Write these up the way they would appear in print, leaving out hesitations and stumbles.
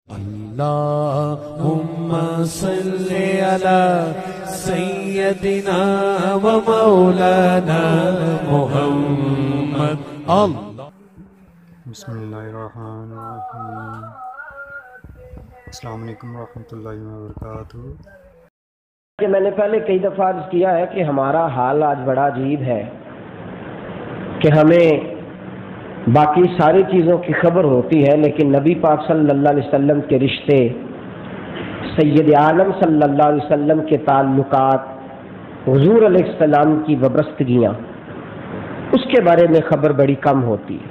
اللهم صل على سيدنا ومولانا محمد بسم اللہ الرحمن الرحیم۔ السلام علیکم ورحمۃ اللہ وبرکاتہ۔ کہ میں نے پہلے کئی دفعہ عرض کیا ہے کہ ہمارا حال آج بڑا عجیب ہے کہ ہمیں باقی ساری چیزوں کی خبر ہوتی ہے، لیکن نبی پاک صلی اللہ علیہ وسلم کے رشتے، سید عالم صلی اللہ علیہ وسلم کے تعلقات، حضور علیہ السلام کی وابستگیاں، اس کے بارے میں خبر بڑی کم ہوتی ہے۔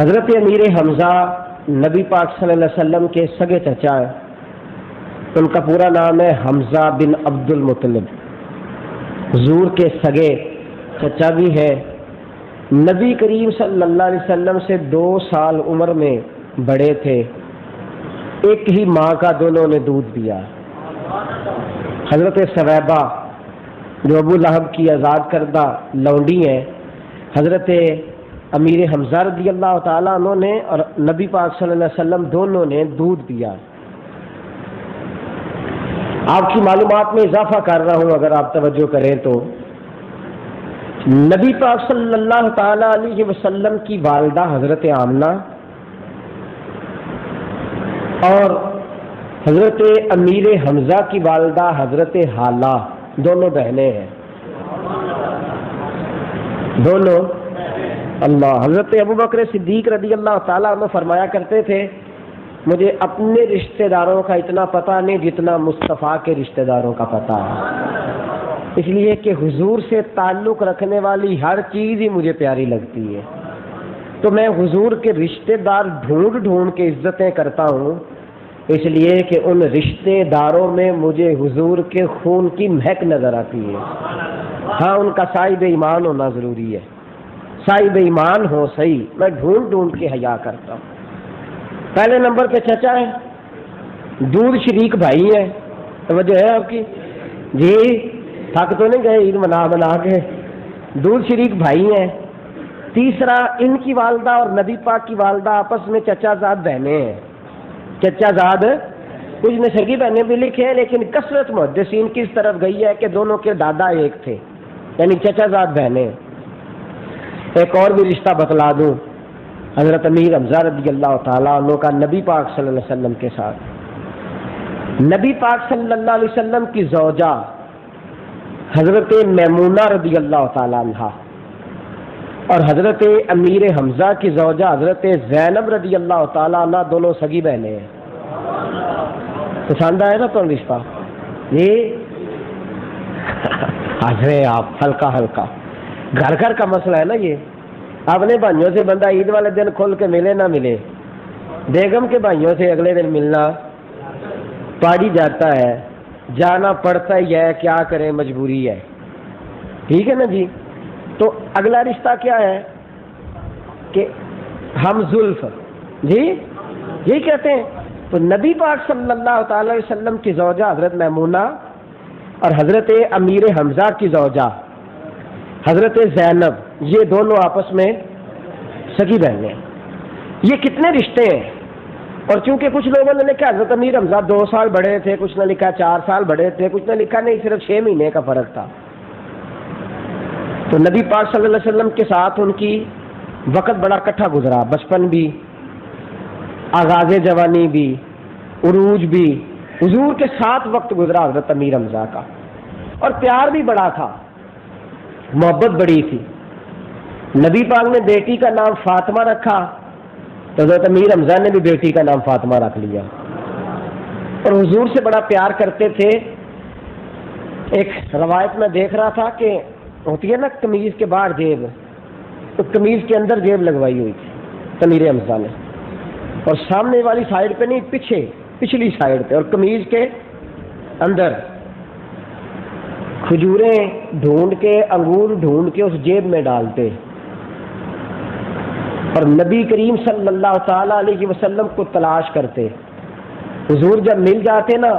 حضرت امیر حمزہ نبی پاک صلی اللہ علیہ وسلم کے سگے چچا ہیں، ان کا پورا نام ہے حمزہ بن عبد المطلب، حضور کے سگے چچا بھی ہے، نبی کریم صلی اللہ علیہ وسلم سے 2 سال عمر میں بڑے تھے، ایک ہی ماں کا دونوں نے دودھ دیا۔ حضرت ثویبہ جو ابو لہب کی آزاد کردہ لونڈی ہیں، حضرت امیر حمزہ رضی اللہ تعالیٰ عنہ نے اور نبی پاک صلی اللہ علیہ وسلم دونوں نے دودھ دیا۔ آپ کی معلومات میں اضافہ کر رہا ہوں، اگر آپ توجہ کریں تو نبی پاک صلی اللہ تعالی علیہ وسلم کی والدہ حضرت آمنہ اور حضرت امیر حمزہ کی والدہ حضرت حالہ دونوں بہنیں ہیں، دونوں اللہ۔ حضرت ابوبکر صدیق رضی اللہ تعالیٰ عنہ فرمایا کرتے تھے، مجھے اپنے رشتہ داروں کا اتنا پتہ نہیں جتنا مصطفیٰ کے رشتہ داروں کا پتہ ہے، اس لیے کہ حضور سے تعلق رکھنے والی ہر چیز ہی مجھے پیاری لگتی ہے، تو میں حضور کے رشتہ دار ڈھونڈ ڈھونڈ کے عزتیں کرتا ہوں، اس لیے کہ ان رشتہ داروں میں مجھے حضور کے خون کی مہک نظر آتی ہے۔ ہاں، ان کا صاحب ایمان ہونا ضروری ہے، صاحب ایمان ہو صحیح، میں ڈھونڈ ڈھونڈ کے حیا کرتا ہوں۔ پہلے نمبر پہ چچا ہے، دودھ شریک بھائی ہیں، توجہ ہے آپ کی جی، تھک تو نہیں گئے عید منا کے، دودھ شریک بھائی ہیں۔ تیسرا، ان کی والدہ اور نبی پاک کی والدہ آپس میں چچا زاد بہنیں ہیں، چچا زاد، کچھ نے سگی بہنیں بھی لکھے ہیں، لیکن کثرت محدثین کی اس طرف گئی ہے کہ دونوں کے دادا ایک تھے، یعنی چچا زاد بہنیں۔ ایک اور بھی رشتہ بتلا دوں، حضرت امیر حمزہ رضی اللہ تعالیٰ عنہ کا نبی پاک صلی اللہ علیہ وسلم کے ساتھ، نبی پاک صلی اللہ علیہ وسلم کی زوجہ حضرت میمونہ رضی اللہ تعالیٰ عنہ اور حضرت امیر حمزہ کی زوجہ حضرت زینب رضی اللہ تعالیٰ عنہ دونوں سگی بہنیں ہیں۔ پسند آئے نا تو رشتہ یہ حضرے آپ ہلکا ہلکا گھر گھر کا مسئلہ ہے نا یہ، اپنے بھائیوں سے بندہ عید والے دن کھل کے ملے نہ ملے، بیگم کے بھائیوں سے اگلے دن ملنا پاڑی جاتا ہے، جانا پڑتا ہی ہے، کیا کریں مجبوری ہے، ٹھیک ہے نا جی۔ تو اگلا رشتہ کیا ہے کہ ہم زلف، جی یہی کہتے ہیں۔ تو نبی پاک صلی اللہ تعالی علیہ وسلم کی زوجہ حضرت میمونہ اور حضرت امیر حمزہ کی زوجہ حضرت زینب، یہ دونوں آپس میں سگی بہنیں ہیں۔ یہ کتنے رشتے ہیں؟ اور چونکہ کچھ لوگوں نے لکھا حضرت امیر حمزہ 2 سال بڑے تھے، کچھ نے لکھا 4 سال بڑے تھے، کچھ نے لکھا نہیں صرف 6 مہینے کا فرق تھا۔ تو نبی پاک صلی اللہ علیہ وسلم کے ساتھ ان کی وقت بڑا کٹھا گزرا، بچپن بھی، آغاز جوانی بھی، عروج بھی، حضور کے ساتھ وقت گزرا حضرت امیر حمزہ کا، اور پیار بھی بڑا تھا، محبت بڑی تھی۔ نبی پاک نے بیٹی کا نام فاطمہ رکھا تو حضرت امیر حمزہ نے بھی بیٹی کا نام فاطمہ رکھ لیا، اور حضور سے بڑا پیار کرتے تھے۔ ایک روایت میں دیکھ رہا تھا کہ ہوتی ہے نا قمیض کے باہر جیب، تو قمیض کے اندر جیب لگوائی ہوئی تھی امیر حمزہ نے، اور سامنے والی سائڈ پہ نہیں، پیچھے پچھلی سائڈ پہ، اور قمیض کے اندر کھجوریں ڈھونڈ کے، انگور ڈھونڈ کے اس جیب میں ڈالتے، اور نبی کریم صلی اللہ تعالی علیہ وسلم کو تلاش کرتے۔ حضور جب مل جاتے نا،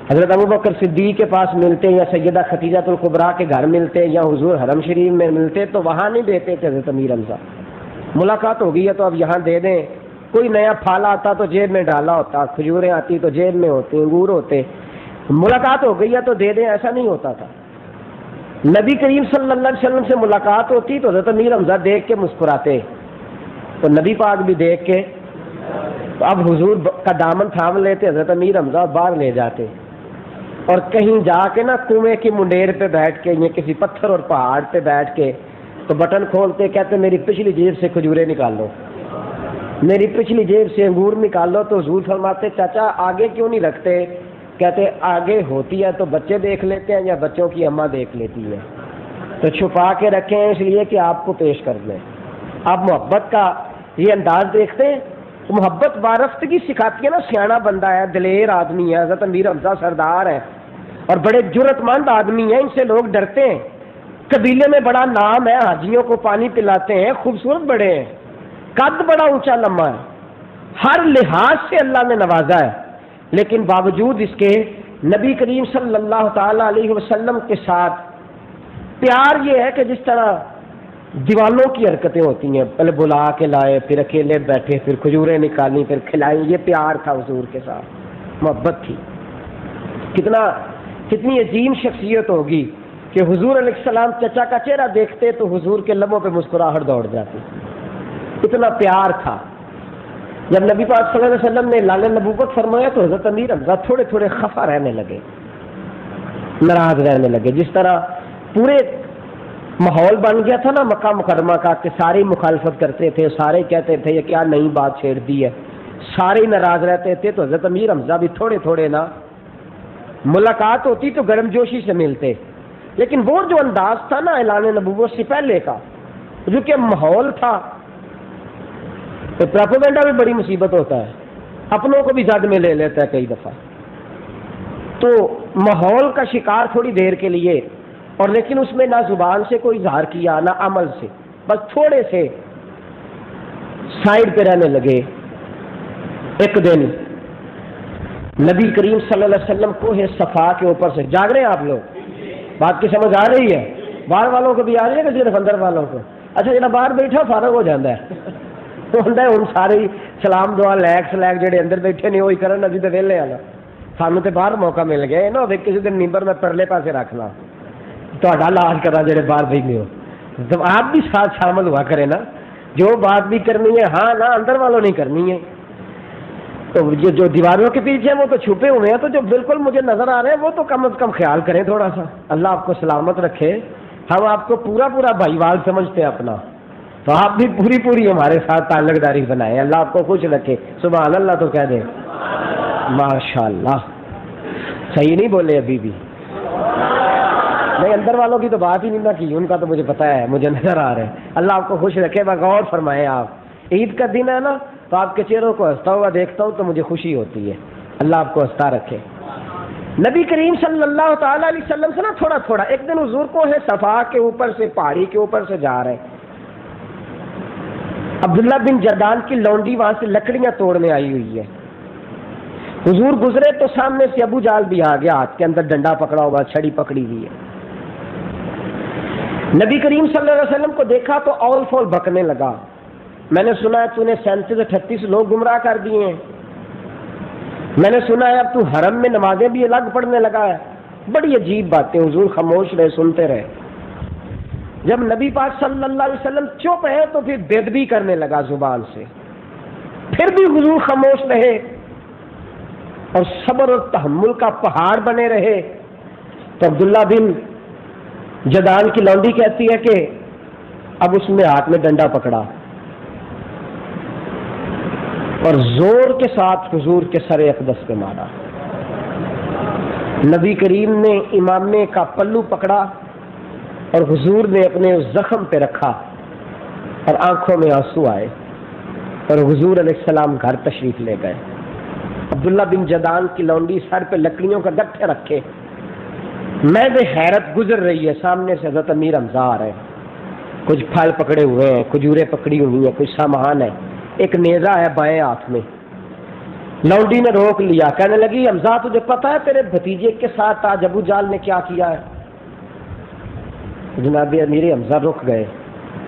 حضرت ابوبکر صدیق کے پاس ملتے، یا سیدہ خدیجہ الکبریٰ کے گھر ملتے، یا حضور حرم شریف میں ملتے، تو وہاں نہیں دیتے تھے حضرت امیر حمزہ، ملاقات ہو گئی ہے تو اب یہاں دے دیں، کوئی نیا پھل آتا تو جیب میں ڈالا ہوتا، کھجوریں آتی تو جیب میں ہوتے، انگور ہوتے، ملاقات ہو گئی ہے تو دے دیں، ایسا نہیں ہوتا تھا۔ نبی کریم صلی اللہ علیہ وسلم سے ملاقات ہوتی تو حضرت امیر حمزہ دیکھ کے مسکراتے، تو نبی پاک بھی دیکھ کے تو اب حضور کا دامن تھام لیتے، حضرت امیر حمزہ باہر لے جاتے اور کہیں جا کے نا کنویں کی منڈیر پہ بیٹھ کے یا کسی پتھر اور پہاڑ پہ بیٹھ کے تو بٹن کھولتے، کہتے میری پچھلی جیب سے کھجورے نکال لو، میری پچھلی جیب سے انگور نکال لو۔ تو حضور فرماتے چاچا آگے کیوں نہیں رکھتے؟ کہتے آگے ہوتی ہے تو بچے دیکھ لیتے ہیں یا بچوں کی اماں دیکھ لیتی ہے، تو چھپا کے رکھیں اس لیے کہ آپ کو پیش کر دیں۔ آپ محبت کا یہ انداز دیکھتے ہیں، محبت وارفتگی سکھاتی ہے نا، سیاح بندہ ہے، دلیر آدمی ہے، حضرت امیر حمزہ سردار ہے اور بڑے جرت مند آدمی ہیں، ان سے لوگ ڈرتے ہیں، قبیلے میں بڑا نام ہے، حاجیوں کو پانی پلاتے ہیں، خوبصورت بڑے ہیں، قد بڑا اونچا لمبا ہے، ہر لحاظ سے اللہ نے نوازا ہے، لیکن باوجود اس کے نبی کریم صلی اللہ تعالی علیہ وسلم کے ساتھ پیار یہ ہے کہ جس طرح دیوانوں کی حرکتیں ہوتی ہیں، پہلے بلا کے لائے، پھر اکیلے بیٹھے، پھر کھجوریں نکالی، پھر کھلائیں، یہ پیار تھا حضور کے ساتھ، محبت تھی۔ کتنی عظیم شخصیت ہوگی کہ حضور علیہ السلام چچا کا چہرہ دیکھتے تو حضور کے لبوں پہ مسکراہٹ دوڑ جاتی، اتنا پیار تھا۔ جب نبی پاک صلی اللہ علیہ وسلم نے اعلان نبوت فرمایا تو حضرت امیر حمزہ تھوڑے تھوڑے خفا رہنے لگے، ناراض رہنے لگے، جس طرح پورے ماحول بن گیا تھا نا مکہ مکرمہ کا کہ سارے مخالفت کرتے تھے، سارے کہتے تھے یہ کیا نئی بات چھیڑ دی ہے، سارے ناراض رہتے تھے، تو حضرت امیر حمزہ بھی تھوڑے تھوڑے نا، ملاقات ہوتی تو گرم جوشی سے ملتے، لیکن وہ جو انداز تھا نا اعلان نبوت سے پہلے کا، جو کہ ماحول تھا، تو پروپیگنڈا بھی بڑی مصیبت ہوتا ہے، اپنوں کو بھی زد میں لے لیتا ہے کئی دفعہ، تو ماحول کا شکار تھوڑی دیر کے لیے، اور لیکن اس میں نہ زبان سے کوئی اظہار کیا نہ عمل سے، بس تھوڑے سے سائڈ پہ رہنے لگے۔ ایک دن نبی کریم صلی اللہ علیہ وسلم کو ہے صفا کے اوپر سے، جاگ رہے ہیں آپ لوگ؟ بات کی سمجھ آ رہی ہے؟ باہر والوں کو بھی آ رہی ہے کہ صرف اندر والوں کو؟ اچھا جڑا باہر بیٹھا فارغ ہو جاتا ہے، تو ہوتا ہے ہن سارے سلام دعا لیک سلیک جڑے اندر بیٹھے نے وہی کرن، ابھی تو ویلے والا، سانوں تے باہر موقع مل گیا نا، کسی دن نیمبر میں پرلے پاسے رکھنا، تہاڈا علاج کرا جڑے باہر بیٹھے ہو، تو آپ بھی ساتھ شامل ہوا کرے نا، جو بات بھی کرنی ہے ہاں نہ اندر والوں نہیں کرنی ہے، تو جو دیواروں کے پیچھے ہیں وہ تو چھپے ہوئے ہیں، تو جو بالکل مجھے نظر آ رہے ہیں وہ تو کم از کم خیال کریں تھوڑا سا، اللہ آپ کو سلامت رکھے، ہم آپ کو پورا پورا بھائی وال سمجھتے ہیں اپنا، تو آپ بھی پوری پوری ہمارے ساتھ تعلق داری بنائیں، اللہ آپ کو خوش رکھے، سبحان اللہ تو کہہ دیں، ماشاء اللہ، صحیح نہیں بولے ابھی بھی، نہیں اندر والوں کی تو بات ہی نہیں نہ کی، ان کا تو مجھے پتا ہے، مجھے نظر آ رہا ہے، اللہ آپ کو خوش رکھے، غور فرمائیں، آپ عید کا دن ہے نا، تو آپ کے چہروں کو ہنستا ہوا دیکھتا ہوں تو مجھے خوشی ہوتی ہے، اللہ آپ کو ہنستا رکھے۔ نبی کریم صلی اللہ تعالی علیہ وسلم سے نا تھوڑا تھوڑا، ایک دن حضور کو ہے صفا کے اوپر سے، پہاڑی کے اوپر سے جا رہے، عبداللہ بن جردان کی لونڈی وہاں سے لکڑیاں توڑنے آئی ہوئی ہے، حضور گزرے تو سامنے سے ابو جال بھی آ گیا، ہاتھ کے اندر ڈنڈا پکڑا ہوا، چھڑی پکڑی ہوئی ہے، نبی کریم صلی اللہ علیہ وسلم کو دیکھا تو اول فول بکنے لگا، میں نے سنا ہے تو نے 37-38 لوگ گمراہ کر دیے ہیں، میں نے سنا ہے اب تو حرم میں نمازیں بھی الگ پڑھنے لگا ہے، بڑی عجیب باتیں، حضور خاموش رہے، سنتے رہے، جب نبی پاک صلی اللہ علیہ وسلم چپ ہے تو پھر بے ادبی کرنے لگا زبان سے، پھر بھی حضور خاموش رہے اور صبر اور تحمل کا پہاڑ بنے رہے، تو عبداللہ بن جدان کی لونڈی کہتی ہے کہ اب اس نے ہاتھ میں ڈنڈا پکڑا اور زور کے ساتھ حضور کے سر اقدس پہ مارا، نبی کریم نے امامے کا پلو پکڑا اور حضور نے اپنے اس زخم پہ رکھا اور آنکھوں میں آنسو آئے اور حضور علیہ السلام گھر تشریف لے گئے، عبداللہ بن جدان کی لونڈی سر پہ لکڑیوں کا گٹھے رکھے، میں بے حیرت گزر رہی ہے، سامنے سے حضرت امیر حمزہ آ رہے ہیں، کچھ پھل پکڑے ہوئے ہیں، کھجوریں پکڑی ہوئی ہیں، کچھ سامان ہے، ایک نیزہ ہے بائیں ہاتھ میں، لونڈی نے روک لیا، کہنے لگی حمزہ تجھے پتا ہے تیرے بھتیجے کے ساتھ آج ابو جال نے کیا کیا ہے؟ جناب امیر حمزہ رک گئے،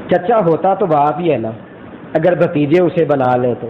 چچا ہوتا تو باپ ہی ہے نا، اگر بھتیجے اسے بنا لیں تو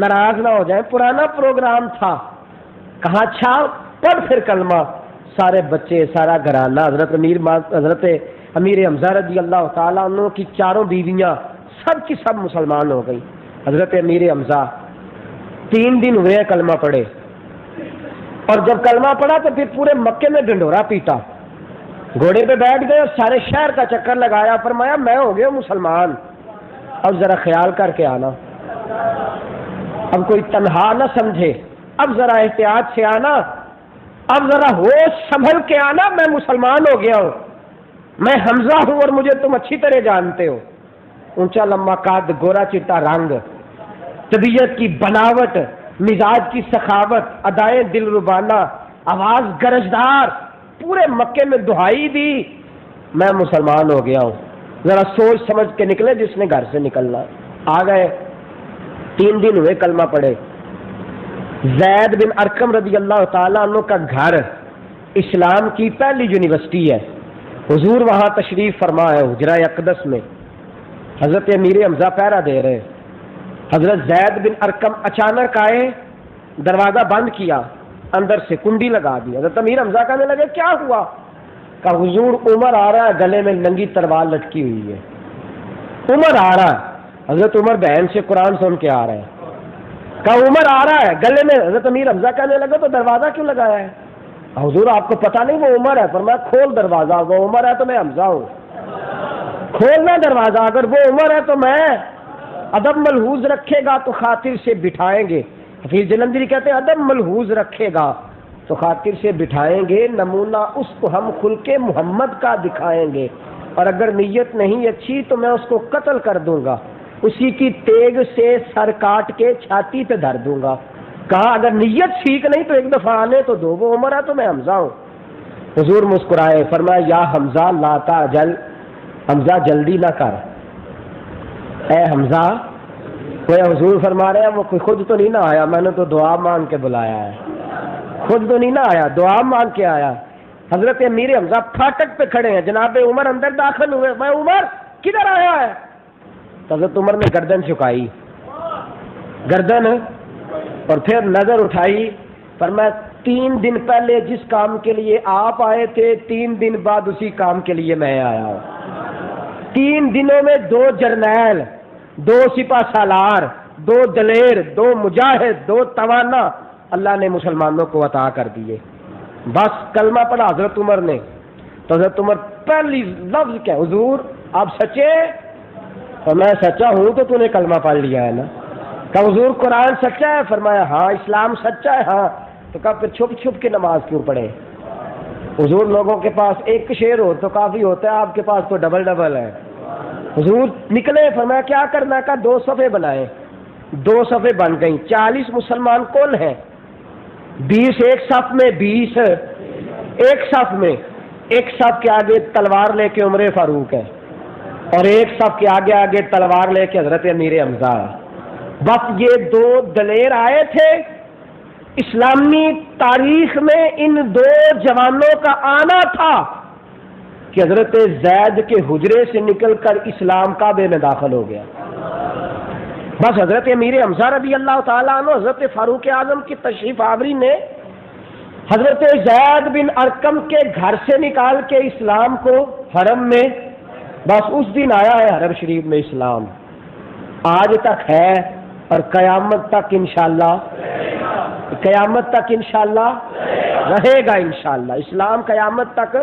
ناراض نہ ہو جائیں، پرانا پروگرام تھا، کہا اچھا پڑھ پھر کلمہ۔ سارے بچے، سارا گھرانہ، حضرت امیر حمزہ رضی اللہ تعالیٰ عنہ کی چاروں بیویاں سب کی سب مسلمان ہو گئی۔ حضرت امیر حمزہ 3 دن ہوئے کلمہ پڑھے، اور جب کلمہ پڑھا تو پھر پورے مکے میں ڈنڈورا پیٹا، گھوڑے پہ بیٹھ گئے اور سارے شہر کا چکر لگایا، فرمایا میں ہو گیا مسلمان، اب ذرا خیال کر کے آنا، اب کوئی تنہا نہ سمجھے، اب ذرا احتیاط سے آنا، اب ذرا ہوش سنبھل کے آنا، میں مسلمان ہو گیا ہوں، میں حمزہ ہوں اور مجھے تم اچھی طرح جانتے ہو۔ اونچا لمبا قد، گورا چٹا رنگ، طبیعت کی بناوٹ، مزاج کی سخاوت، ادائیں دل ربانہ، آواز گرجدار، پورے مکے میں دہائی دی میں مسلمان ہو گیا ہوں، ذرا سوچ سمجھ کے نکلے جس نے گھر سے نکلنا۔ آ گئے، 3 دن ہوئے کلمہ پڑھے۔ زید بن ارقم رضی اللہ تعالیٰ عنہ کا گھر اسلام کی پہلی یونیورسٹی ہے، حضور وہاں تشریف فرما ہے، حجرہ اقدس میں حضرت امیر حمزہ پہرا دے رہے، حضرت زید بن ارقم اچانک آئے، دروازہ بند کیا، اندر سے کنڈی لگا دی۔ حضرت امیر حمزہ کہنے لگے کیا ہوا؟ کہا حضور عمر آ رہا ہے، گلے میں ننگی تلوار لٹکی ہوئی ہے، عمر آ رہا ہے۔ حضرت عمر بہن سے قرآن سن کے آ رہے ہیں، کہا عمر آ رہا ہے گلے میں۔ حضرت امیر حمزہ کہنے لگا تو دروازہ کیوں لگایا ہے؟ حضور آپ کو پتہ نہیں وہ عمر ہے؟ فرمایا کھول دروازہ، وہ عمر ہے تو میں حمزہ ہوں، کھولنا دروازہ، اگر وہ عمر ہے تو میں۔ ادب ملحوظ رکھے گا تو خاطر سے بٹھائیں گے، حفیظ جلندری کہتے ہیں ادب ملحوظ رکھے گا تو خاطر سے بٹھائیں گے، نمونہ اس کو ہم خلق محمد کا دکھائیں گے، اور اگر نیت نہیں اچھی تو میں اس کو قتل کر دوں گا، اسی کی تیگ سے سر کاٹ کے چھاتی پہ دھر دوں گا۔ کہا اگر نیت ٹھیک نہیں تو ایک دفعہ آنے تو دو، وہ عمر ہے تو میں حمزہ ہوں۔ حضور مسکرائے، فرمایا یا حمزہ لا تعجل، حمزہ جلدی نہ کر، اے حمزہ۔ کوئی حضور فرما رہے ہیں وہ خود تو نہیں نہ آیا، میں نے تو دعا مانگ کے بلایا ہے، خود تو نہیں نہ آیا، دعا مانگ کے آیا۔ حضرت امیر حمزہ پھاٹک پہ کھڑے ہیں، جناب عمر اندر داخل ہوئے، میں عمر کدھر آیا ہے؟ حضرت عمر نے گردن جھکائی، گردن، اور پھر نظر اٹھائی، فرمایا 3 دن پہلے جس کام کے لیے آپ آئے تھے 3 دن بعد اسی کام کے لیے میں آیا ہوں۔ 3 دنوں میں 2 جرنیل، 2 سپہ سالار، 2 دلیر، 2 مجاہد، 2 توانا اللہ نے مسلمانوں کو عطا کر دیے۔ بس کلمہ پڑھا حضرت عمر نے تو حضرت عمر پہلی لفظ کیا، حضور آپ سچے؟ اور میں سچا ہوں تو نے کلمہ پڑھ لیا ہے نا۔ کہا حضور قرآن سچا ہے؟ فرمایا ہاں۔ اسلام سچا ہے؟ ہاں۔ تو کہا پھر چھپ چھپ کے نماز کیوں پڑھے؟ حضور لوگوں کے پاس ایک شعر ہو تو کافی ہوتا ہے، آپ کے پاس تو ڈبل ڈبل ہے۔ حضور نکلے، فرمایا کیا کرنا؟ کا 2 صفحے بنائے، 2 صفحے بن گئیں، 40 مسلمان کل ہیں، 20 ایک صف میں، 20 ایک صف میں، ایک صف کے آگے تلوار لے کے عمر فاروق ہے، اور ایک صف کے آگے آگے تلوار لے کے حضرت امیر حمزہ ہے۔ بس یہ 2 دلیر آئے تھے۔ اسلامی تاریخ میں ان 2 جوانوں کا آنا تھا کہ حضرت زید کے حجرے سے نکل کر اسلام کعبے میں داخل ہو گیا۔ بس حضرت امیر حمزہ رضی اللہ تعالیٰ عنہ، حضرت فاروق اعظم کی تشریف آوری نے حضرت زید بن ارقم کے گھر سے نکال کے اسلام کو حرم میں، بس اس دن آیا ہے حرم شریف میں اسلام، آج تک ہے اور قیامت تک انشاءاللہ، قیامت تک انشاءاللہ رہے گا، انشاءاللہ اسلام قیامت تک۔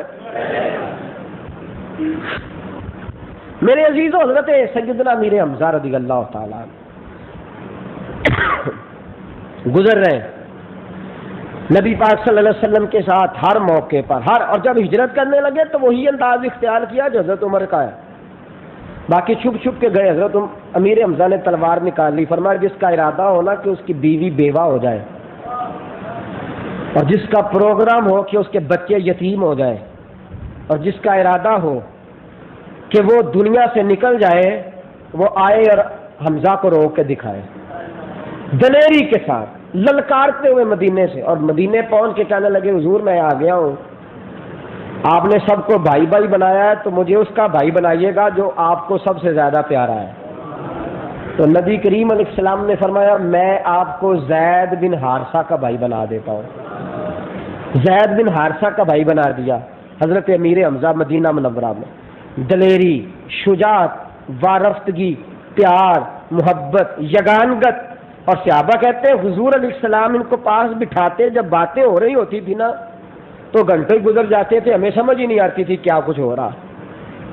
میرے عزیزوں، حضرت سیدنا امیر حمزہ رضی اللہ تعالیٰ گزر رہے ہیں نبی پاک صلی اللہ علیہ وسلم کے ساتھ ہر موقع پر، اور جب ہجرت کرنے لگے تو وہی انداز اختیار کیا جو حضرت عمر کا ہے، باقی چھپ چھپ کے گئے۔ حضرت امیر حمزہ نے تلوار نکال لی، فرمایا جس کا ارادہ ہونا کہ اس کی بیوی بیوہ ہو جائے، اور جس کا پروگرام ہو کہ اس کے بچے یتیم ہو جائے، اور جس کا ارادہ ہو کہ وہ دنیا سے نکل جائے، وہ آئے اور حمزہ کو روک کے دکھائے، دلیری کے ساتھ للکارتے ہوئے مدینے سے، اور مدینے پہنچ کے کہنے لگے حضور میں آ گیا ہوں، آپ نے سب کو بھائی بھائی بنایا ہے تو مجھے اس کا بھائی بنائیے گا جو آپ کو سب سے زیادہ پیارا ہے۔ تو نبی کریم علیہ السلام نے فرمایا میں آپ کو زید بن حارثہ کا بھائی بنا دیتا ہوں۔ زید بن حارثہ کا بھائی بنا دیا۔ حضرت امیر حمزہ مدینہ منورہ میں دلیری، شجاعت، وارفتگی، پیار، محبت، یگانگت، اور صحابہ کہتے ہیں حضور علیہ السلام ان کو پاس بٹھاتے، جب باتیں ہو رہی ہوتی تھی نا تو گھنٹے گزر جاتے تھے، ہمیں سمجھ ہی نہیں آتی تھی کیا کچھ ہو رہا۔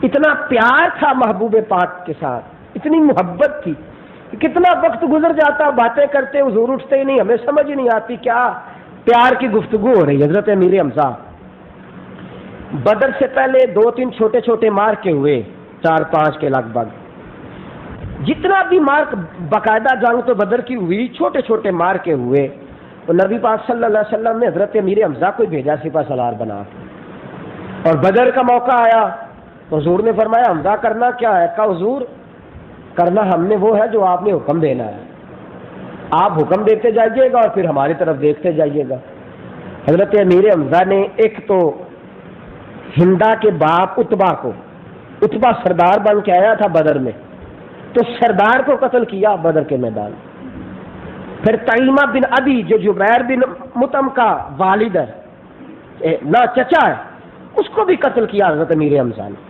اتنا پیار تھا محبوب پاک کے ساتھ، اتنی محبت تھی، کتنا وقت گزر جاتا باتیں کرتے، حضور اٹھتے ہی نہیں، ہمیں سمجھ ہی نہیں آتی کیا پیار کی گفتگو ہو رہی۔ حضرت امیر حمزہ بدر سے پہلے 2-3 چھوٹے چھوٹے مارکے ہوئے، 4-5 کے لگ بھگ، جتنا بھی مارک باقاعدہ جنگ تو بدر کی ہوئی، چھوٹے چھوٹے مارکے ہوئے، تو نبی پاک صلی اللہ علیہ وسلم نے حضرت امیر حمزہ کو بھیجا سپہ سالار بنا کے، اور بدر کا موقع آیا تو حضور نے فرمایا حمزہ کرنا کیا ہے؟ کہا حضور کرنا ہم نے وہ ہے جو آپ نے حکم دینا ہے، آپ حکم دیتے جائیے گا اور پھر ہماری طرف دیکھتے جائیے گا۔ حضرت امیر حمزہ نے ایک تو ہندا کے باپ اتبا کو، اتبا سردار بن کے آیا تھا بدر میں، تو سردار کو قتل کیا بدر کے میدان۔ پھر تیمہ بن ابی جو جبیر بن مطعم کا والد ہے، نہ چچا ہے، اس کو بھی قتل کیا حضرت امیر حمزہ نے،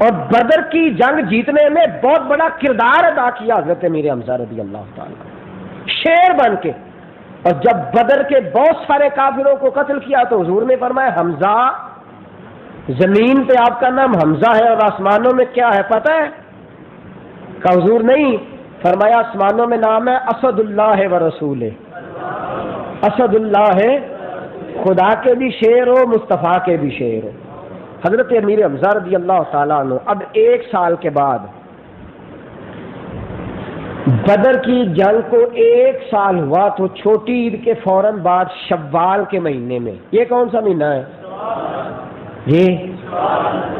اور بدر کی جنگ جیتنے میں بہت بڑا کردار ادا کیا حضرت امیر حمزہ رضی اللہ تعالیٰ، شیر بن کے۔ اور جب بدر کے بہت سارے کافروں کو قتل کیا تو حضور نے فرمایا حمزہ، زمین پہ آپ کا نام حمزہ ہے اور آسمانوں میں کیا ہے پتہ ہے؟ کہ حضور نہیں، فرمایا آسمانوں میں نام ہے اسد اللہ و رسول، اسد اللہ ہے، خدا کے بھی شیر ہو، مصطفیٰ کے بھی شیر ہو۔ حضرت امیر حمزہ رضی اللہ تعالیٰ عنہ اب 1 سال کے بعد، بدر کی جنگ کو 1 سال ہوا تو چھوٹی عید کے فوراً بعد شوال کے مہینے میں، یہ کون سا مہینہ ہے جی؟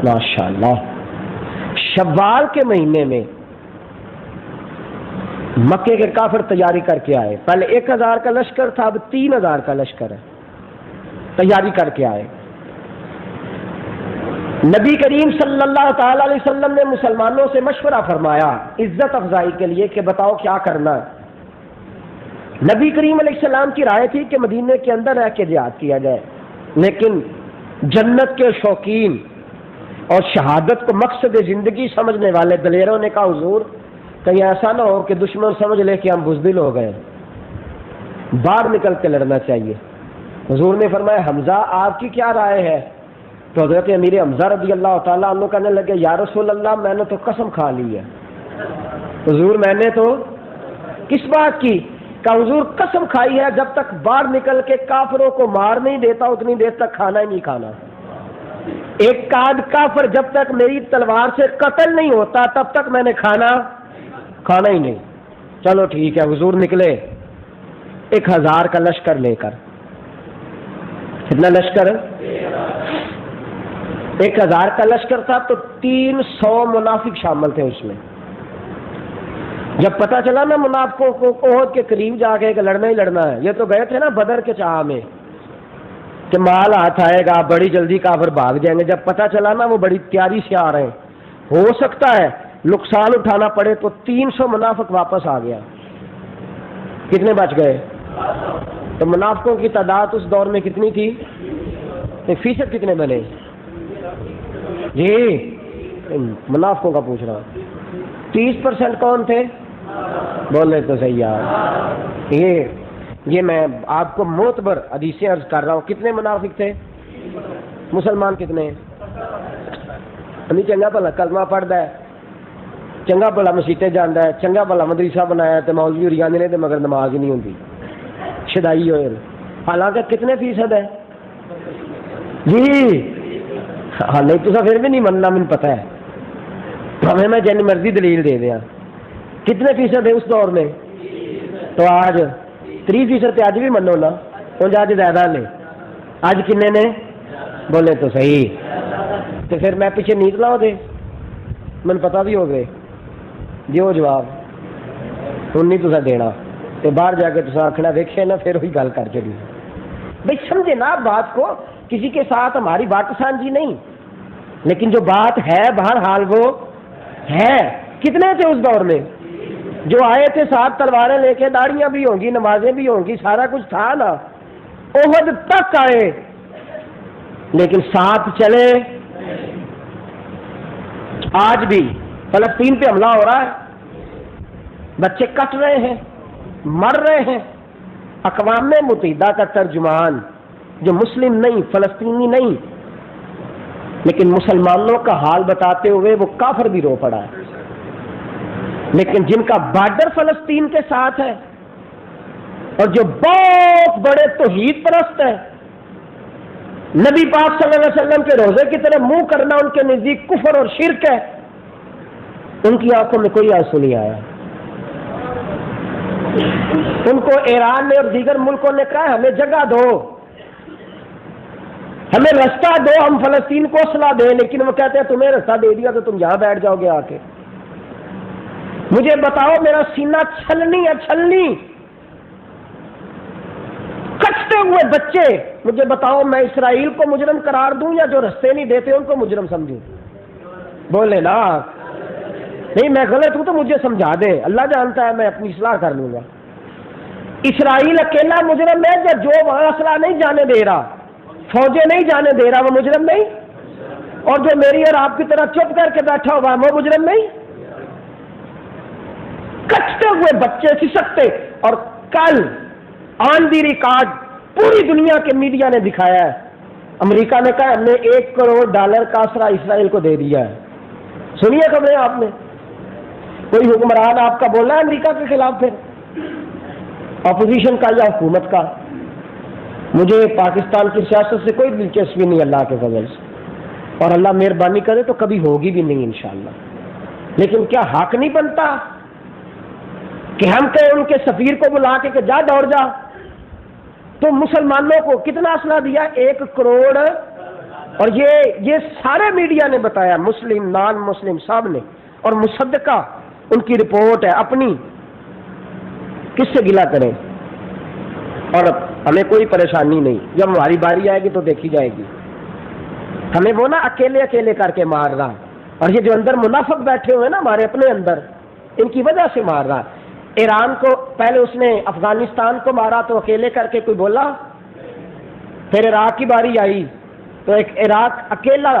ماشاءاللہ، شوال کے مہینے میں مکے کے کافر تیاری کر کے آئے، پہلے 1000 کا لشکر تھا، اب 3000 کا لشکر ہے، تیاری کر کے آئے۔ نبی کریم صلی اللہ تعالی علیہ وسلم نے مسلمانوں سے مشورہ فرمایا عزت افزائی کے لیے کہ بتاؤ کیا کرنا ہے۔ نبی کریم علیہ السلام کی رائے تھی کہ مدینے کے اندر رہ کے جہاد کیا جائے، لیکن جنت کے شوقین اور شہادت کو مقصد زندگی سمجھنے والے دلیروں نے کہا حضور کہیں ایسا نہ ہو کہ دشمن سمجھ لے کہ ہم بزدل ہو گئے، باہر نکل کے لڑنا چاہیے۔ حضور نے فرمایا حمزہ آپ کی کیا رائے ہے؟ تو حضرت امیر حمزہ رضی اللہ تعالیٰ عنہ کہنے لگے یا رسول اللہ میں نے تو قسم کھا لی ہے۔ حضور میں نے تو کس بات کی؟ کہ حضور قسم کھائی ہے جب تک باہر نکل کے کافروں کو مار نہیں دیتا اتنی دیر تک کھانا ہی نہیں کھانا، ایک آدھ کافر جب تک میری تلوار سے قتل نہیں ہوتا تب تک میں نے کھانا ہی نہیں۔ چلو ٹھیک ہے، حضور نکلے 1000 کا لشکر لے کر۔ کتنا لشکر؟ 1000 کا لشکر تھا تو 300 منافق شامل تھے اس میں۔ جب پتا چلا نا منافقوں کو احد کے قریب جا کے کہ لڑنا ہی لڑنا ہے، یہ تو گئے تھے نا بدر کے چاہ میں کہ مال ہاتھ آئے گا بڑی جلدی کافر بھاگ جائیں گے، جب پتا چلا نا وہ بڑی تیاری سے آ رہے ہیں، ہو سکتا ہے نقصان اٹھانا پڑے، تو 300 منافق واپس آ گیا۔ کتنے بچ گئے؟ تو منافقوں کی تعداد اس دور میں کتنی تھی؟ فیصد کتنے بنے جی؟ منافقوں کا پوچھ رہا ہوں۔ 30% کون تھے؟ بولے تو صحیح یار، یہ میں آپ کو معتبر حدیثیں عرض کر رہا ہوں۔ کتنے منافق تھے؟ مسلمان کتنے؟ ابھی چنگا بھلا کلمہ پڑھتا ہے، چنگا بھلا مسیطے جانا ہے، چنگا بھلا مدرسہ بنایا تو مولوی اور جانے نے مگر نماز ہی نہیں ہوتی، شدائی ہوئے۔ حالانکہ کتنے فیصد ہے جی؟ ہاں نہیں تو پھر بھی نہیں مننا، مجھے پتہ ہے، ہمیں میں جن مرضی دلیل دے دیا۔ کتنے فیصد ہے اس دور میں؟ تو آج 3% تے آج بھی منو نا، تو آج زیادہ نے، آج کنے نے؟ بولے تو صحیح۔ تو پھر میں پیچھے نیت لاؤ دے، من پتہ بھی ہو گئے دیو جواب ہوں نہیں تسا دینا، تو باہر جا کے تسا آخنا ویکھے نا، پھر وہی گل کر چلی۔ بھائی سمجھے نا بات کو، کسی کے ساتھ ہماری بات سانجھی نہیں، لیکن جو بات ہے بہرحال وہ ہے۔ کتنے تھے اس دور میں؟ جو آئے تھے ساتھ تلواریں لے کے، داڑیاں بھی ہوں گی، نمازیں بھی ہوں گی، سارا کچھ تھا نا، احد تک آئے لیکن ساتھ چلے۔ آج بھی فلسطین پہ حملہ ہو رہا ہے، بچے کٹ رہے ہیں، مر رہے ہیں۔ اقوام متحدہ کا ترجمان جو مسلم نہیں، فلسطینی نہیں، لیکن مسلمانوں کا حال بتاتے ہوئے وہ کافر بھی رو پڑا ہے، لیکن جن کا بارڈر فلسطین کے ساتھ ہے اور جو بہت بڑے توحید پرست ہیں، نبی پاک صلی اللہ علیہ وسلم کے روزے کی طرف منہ کرنا ان کے نزدیک کفر اور شرک ہے، ان کی آنکھوں میں کوئی آنسو نہیں آیا۔ ان کو ایران نے اور دیگر ملکوں نے کہا ہمیں جگہ دو، ہمیں رستہ دو، ہم فلسطین کو اصلاح دیں، لیکن وہ کہتے ہیں تمہیں رستہ دے دیا تو تم یہاں بیٹھ جاؤ گے آ کے۔ مجھے بتاؤ، میرا سینہ چھلنی ہے، چھلنی، کٹتے ہوئے بچے، مجھے بتاؤ میں اسرائیل کو مجرم قرار دوں یا جو رستے نہیں دیتے ان کو مجرم سمجھوں؟ بولے نا، نہیں میں غلط ہوں تو مجھے سمجھا دیں، اللہ جانتا ہے میں اپنی اصلاح کر لوں گا۔ اسرائیل اکیلا مجرم ہے جو وہاں اسلحہ نہیں جانے دے رہا، فوجیں نہیں جانے دے رہا، وہ مجرم نہیں؟ اور جو میری اور آپ کی طرح چپ کر کے بیٹھا ہوا وہ مجرم نہیں؟ کٹتے ہوئے بچے سسکتے، اور کل آن دی ریکارڈ پوری دنیا کے میڈیا نے دکھایا ہے، امریکہ نے کہا ہم نے $1 کروڑ کا اسرا اسرائیل کو دے دیا ہے۔ سنیے خبریں آپ نے، کوئی حکمران آپ کا بول رہا ہے امریکہ کے خلاف، پھر اپوزیشن کا یا حکومت کا؟ مجھے پاکستان کی سیاست سے کوئی دلچسپی نہیں اللہ کے فضل سے، اور اللہ مہربانی کرے تو کبھی ہوگی بھی نہیں انشاءاللہ، لیکن کیا حق نہیں بنتا کہ ہم کہیں ان کے سفیر کو بلا کے کہ جا دوڑ جا؟ تو مسلمانوں کو کتنا اسلحہ دیا؟ 1 کروڑ، اور یہ سارے میڈیا نے بتایا، مسلم نان مسلم سب نے، اور مصدقہ ان کی رپورٹ ہے اپنی، کس سے گلا کریں؟ اور ہمیں کوئی پریشانی نہیں، جب ہماری باری آئے گی تو دیکھی جائے گی۔ ہمیں وہ نا اکیلے اکیلے کر کے مار رہا، اور یہ جو اندر منافق بیٹھے ہوئے نا ہمارے اپنے اندر، ان کی وجہ سے مار رہا۔ ایران کو پہلے اس نے افغانستان کو مارا تو اکیلے کر کے کوئی بولا، پھر عراق کی باری آئی تو ایک عراق اکیلا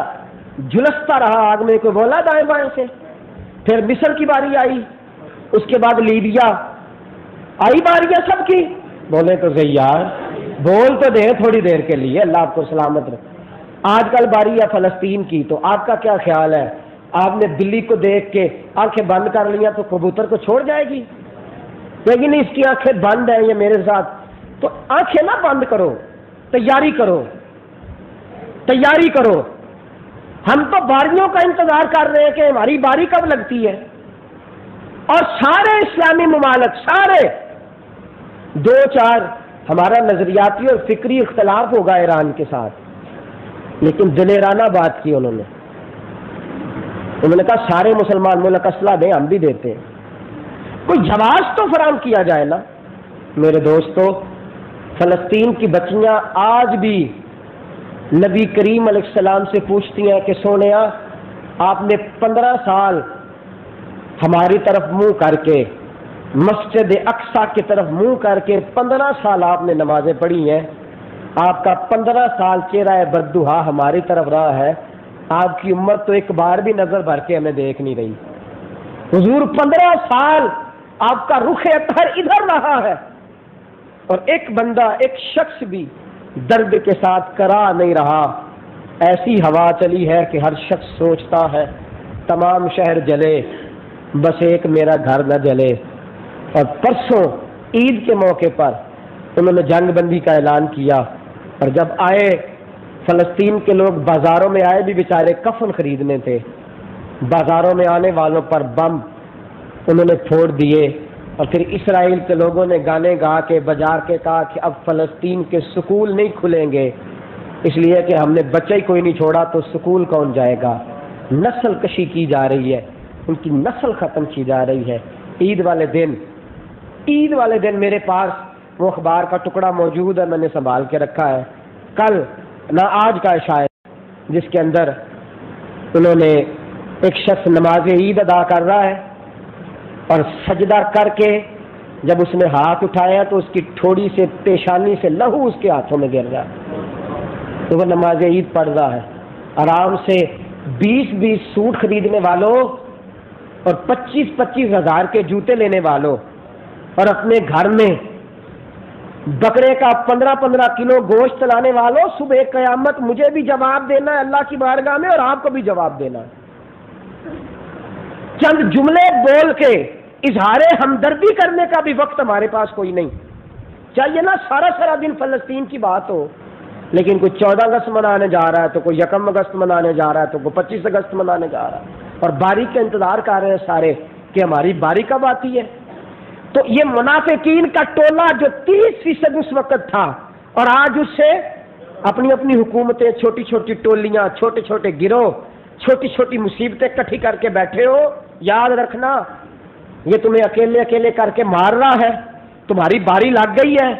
جھلستا رہا آگ میں، کوئی بولا دائیں بائیں سے، پھر مصر کی باری آئی، اس کے بعد لیبیا آئی، باریاں سب کی، بولے تو صحیح یار، بول تو دیں تھوڑی دیر کے لیے، اللہ آپ کو سلامت رکھے۔ آج کل باری ہے فلسطین کی، تو آپ کا کیا خیال ہے؟ آپ نے بلی کو دیکھ کے آنکھیں بند کر لیا تو کبوتر کو چھوڑ جائے گی؟ لیکن اس کی آنکھیں بند ہیں، یہ میرے ساتھ، تو آنکھیں نہ بند کرو، تیاری کرو، تیاری کرو۔ ہم تو باریوں کا انتظار کر رہے ہیں کہ ہماری باری کب لگتی ہے، اور سارے اسلامی ممالک، سارے 2-4 ہمارا نظریاتی اور فکری اختلاف ہوگا ایران کے ساتھ، لیکن دلیرانہ بات کی انہوں نے کہا سارے مسلمان ملک اسلحہ دیں، ہم بھی دیتے ہیں، کوئی جواز تو فراہم کیا جائے نا۔ میرے دوستو، فلسطین کی بچیاں آج بھی نبی کریم علیہ السلام سے پوچھتی ہیں کہ سونیا آپ نے 15 سال ہماری طرف منہ کر کے، مسجد اقصی کی طرف منہ کر کے 15 سال آپ نے نمازیں پڑھی ہیں، آپ کا 15 سال چہرہ بددعا ہماری طرف رہا ہے، آپ کی امت تو ایک بار بھی نظر بھر کے ہمیں دیکھ نہیں رہی۔ حضور 15 سال آپ کا رخ اطہر ادھر رہا ہے، اور ایک بندہ، ایک شخص بھی درد کے ساتھ کرا نہیں رہا۔ ایسی ہوا چلی ہے کہ ہر شخص سوچتا ہے تمام شہر جلے بس ایک میرا گھر نہ جلے۔ اور پرسوں عید کے موقع پر انہوں نے جنگ بندی کا اعلان کیا، اور جب آئے فلسطین کے لوگ بازاروں میں آئے بھی بیچارے کفن خریدنے تھے، بازاروں میں آنے والوں پر بم انہوں نے پھوڑ دیے، اور پھر اسرائیل کے لوگوں نے گانے گا کے بجا کے کہا کہ اب فلسطین کے سکول نہیں کھلیں گے، اس لیے کہ ہم نے بچہ ہی کوئی نہیں چھوڑا تو سکول کون جائے گا۔ نسل کشی کی جا رہی ہے، ان کی نسل ختم کی جا رہی ہے۔ عید والے دن میرے پاس وہ اخبار کا ٹکڑا موجود ہے، میں نے سنبھال کے رکھا ہے، کل نہ آج کا شاید، جس کے اندر انہوں نے ایک شخص نماز عید ادا کر رہا ہے، اور سجدہ کر کے جب اس نے ہاتھ اٹھایا تو اس کی ٹھوڑی سے پیشانی سے لہو اس کے ہاتھوں میں گر رہا، تو وہ نماز عید پڑھ رہا ہے۔ آرام سے 20 سوٹ خریدنے والوں اور 25 ہزار کے جوتے لینے والوں اور اپنے گھر میں بکرے کا 15 کلو گوشت لانے والوں، صبح قیامت مجھے بھی جواب دینا ہے اللہ کی بارگاہ میں، اور آپ کو بھی جواب دینا ہے۔ چند جملے بول کے اظہار ہمدردی کرنے کا بھی وقت ہمارے پاس کوئی نہیں۔ چاہیے نا سارا دن فلسطین کی بات ہو، لیکن کوئی 14 اگست منانے جا رہا ہے، تو کوئی 1 اگست منانے جا رہا ہے، تو کوئی 25 اگست منانے جا رہا ہے، اور باری کا انتظار کر رہے ہیں سارے کہ ہماری باری کب آتی ہے۔ تو یہ منافقین کا ٹولہ جو 30% اس وقت تھا، اور آج اس سے اپنی اپنی حکومتیں، چھوٹی چھوٹی ٹولیاں، چھوٹے چھوٹے گروہ، چھوٹی چھوٹی مصیبتیں اکٹھی کر کے بیٹھے ہو، یاد رکھنا یہ تمہیں اکیلے اکیلے کر کے مار رہا ہے، تمہاری باری لگ گئی ہے۔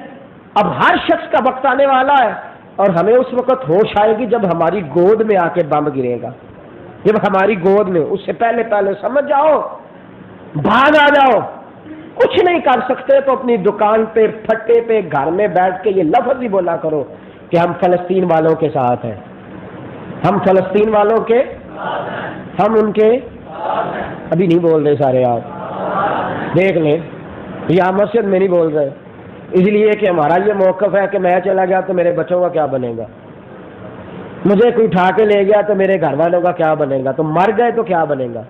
اب ہر شخص کا وقت آنے والا ہے، اور ہمیں اس وقت ہوش آئے گی جب ہماری گود میں آ کے بم گرے گا، جب ہماری گود میں۔ اس سے پہلے سمجھ جاؤ، بھاگ آ جاؤ۔ کچھ نہیں کر سکتے تو اپنی دکان پہ، پھٹے پہ، گھر میں بیٹھ کے یہ لفظ ہی بولا کرو کہ ہم فلسطین والوں کے ساتھ ہیں، ہم فلسطین والوں کے، ہم ان کے۔ ابھی نہیں بول رہے سارے، آپ دیکھ لیں، یہاں مسجد میں نہیں بول رہے، اس لیے کہ ہمارا یہ موقف ہے کہ میں چلا گیا تو میرے بچوں کا کیا بنے گا، مجھے کوئی اٹھا کے لے گیا تو میرے گھر والوں کا کیا بنے گا، تو مر گئے تو کیا بنے گا۔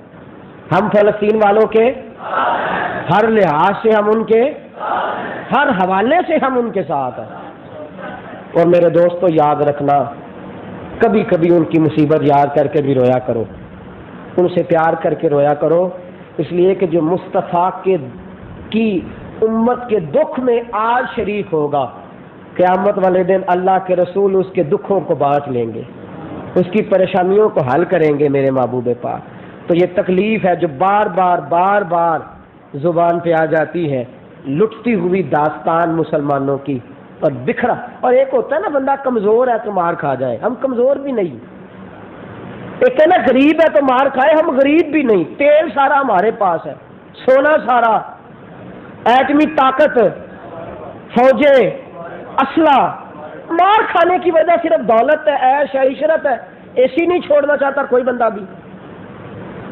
ہم فلسطین والوں کے ہر لحاظ سے، ہم ان کے ہر حوالے سے ہم ان کے ساتھ ہیں۔ اور میرے دوستو یاد رکھنا، کبھی کبھی ان کی مصیبت یاد کر کے بھی رویا کرو، ان سے پیار کر کے رویا کرو، اس لیے کہ جو مصطفیٰ کی امت کے دکھ میں آج شریک ہوگا، قیامت والے دن اللہ کے رسول اس کے دکھوں کو بانٹ لیں گے، اس کی پریشانیوں کو حل کریں گے میرے محبوب پاک۔ تو یہ تکلیف ہے جو بار بار زبان پہ آ جاتی ہے، لٹتی ہوئی داستان مسلمانوں کی، اور بکھرا۔ اور ایک ہوتا ہے نا بندہ کمزور ہے تو مار کھا جائے، ہم کمزور بھی نہیں۔ ایک ہے نا غریب ہے تو مار کھائے، ہم غریب بھی نہیں، تیل سارا ہمارے پاس ہے، سونا سارا، ایٹمی طاقت، فوجیں، اسلحہ۔ مار کھانے کی وجہ صرف دولت ہے، عیش ہے، عشرت ہے۔ اے سی نہیں چھوڑنا چاہتا کوئی بندہ بھی،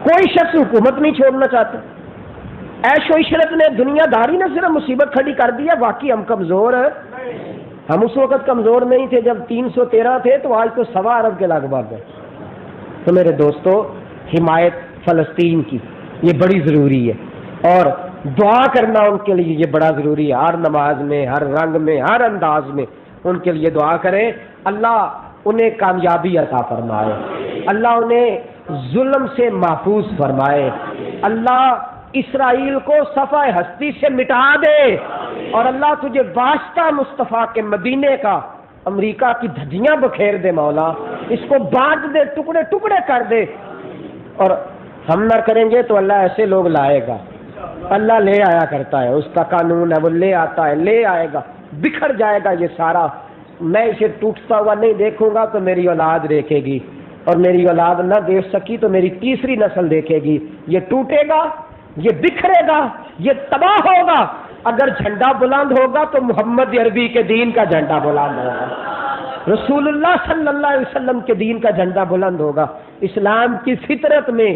کوئی شخص حکومت نہیں چھوڑنا چاہتا۔ عیش و عشرت نے، دنیا داری نے صرف مصیبت کھڑی کر دی ہے، باقی ہم کمزور ہیں۔ ہم اس وقت کمزور نہیں تھے جب 313 تھے، تو آج تو 1.25 ارب کے لگ بھگ ہے۔ تو میرے دوستو، حمایت فلسطین کی یہ بڑی ضروری ہے، اور دعا کرنا ان کے لیے یہ بڑا ضروری ہے۔ ہر نماز میں، ہر رنگ میں، ہر انداز میں ان کے لیے دعا کریں، اللہ انہیں کامیابی عطا فرمائے، اللہ انہیں ظلم سے محفوظ فرمائے، اللہ اسرائیل کو صفحہ ہستی سے مٹا دے، اور اللہ تجھے واسطہ مصطفیٰ کے مدینے کا امریکہ کی دھجیاں بکھیر دے مولا، اس کو بانٹ دے، ٹکڑے ٹکڑے کر دے۔ اور ہم نہ کریں گے تو اللہ ایسے لوگ لائے گا، اللہ لے آیا کرتا ہے، اس کا قانون ہے، وہ لے آتا ہے، لے آئے گا، بکھر جائے گا یہ سارا۔ میں اسے ٹوٹتا ہوا نہیں دیکھوں گا تو میری اولاد دیکھے گی، اور میری اولاد نہ دیکھ سکی تو میری تیسری نسل دیکھے گی۔ یہ ٹوٹے گا، یہ بکھرے گا، یہ تباہ ہوگا۔ اگر جھنڈا بلند ہوگا تو محمد عربی کے دین کا جھنڈا بلند ہوگا، رسول اللہ صلی اللہ علیہ وسلم کے دین کا جھنڈا بلند ہوگا۔ اسلام کی فطرت میں،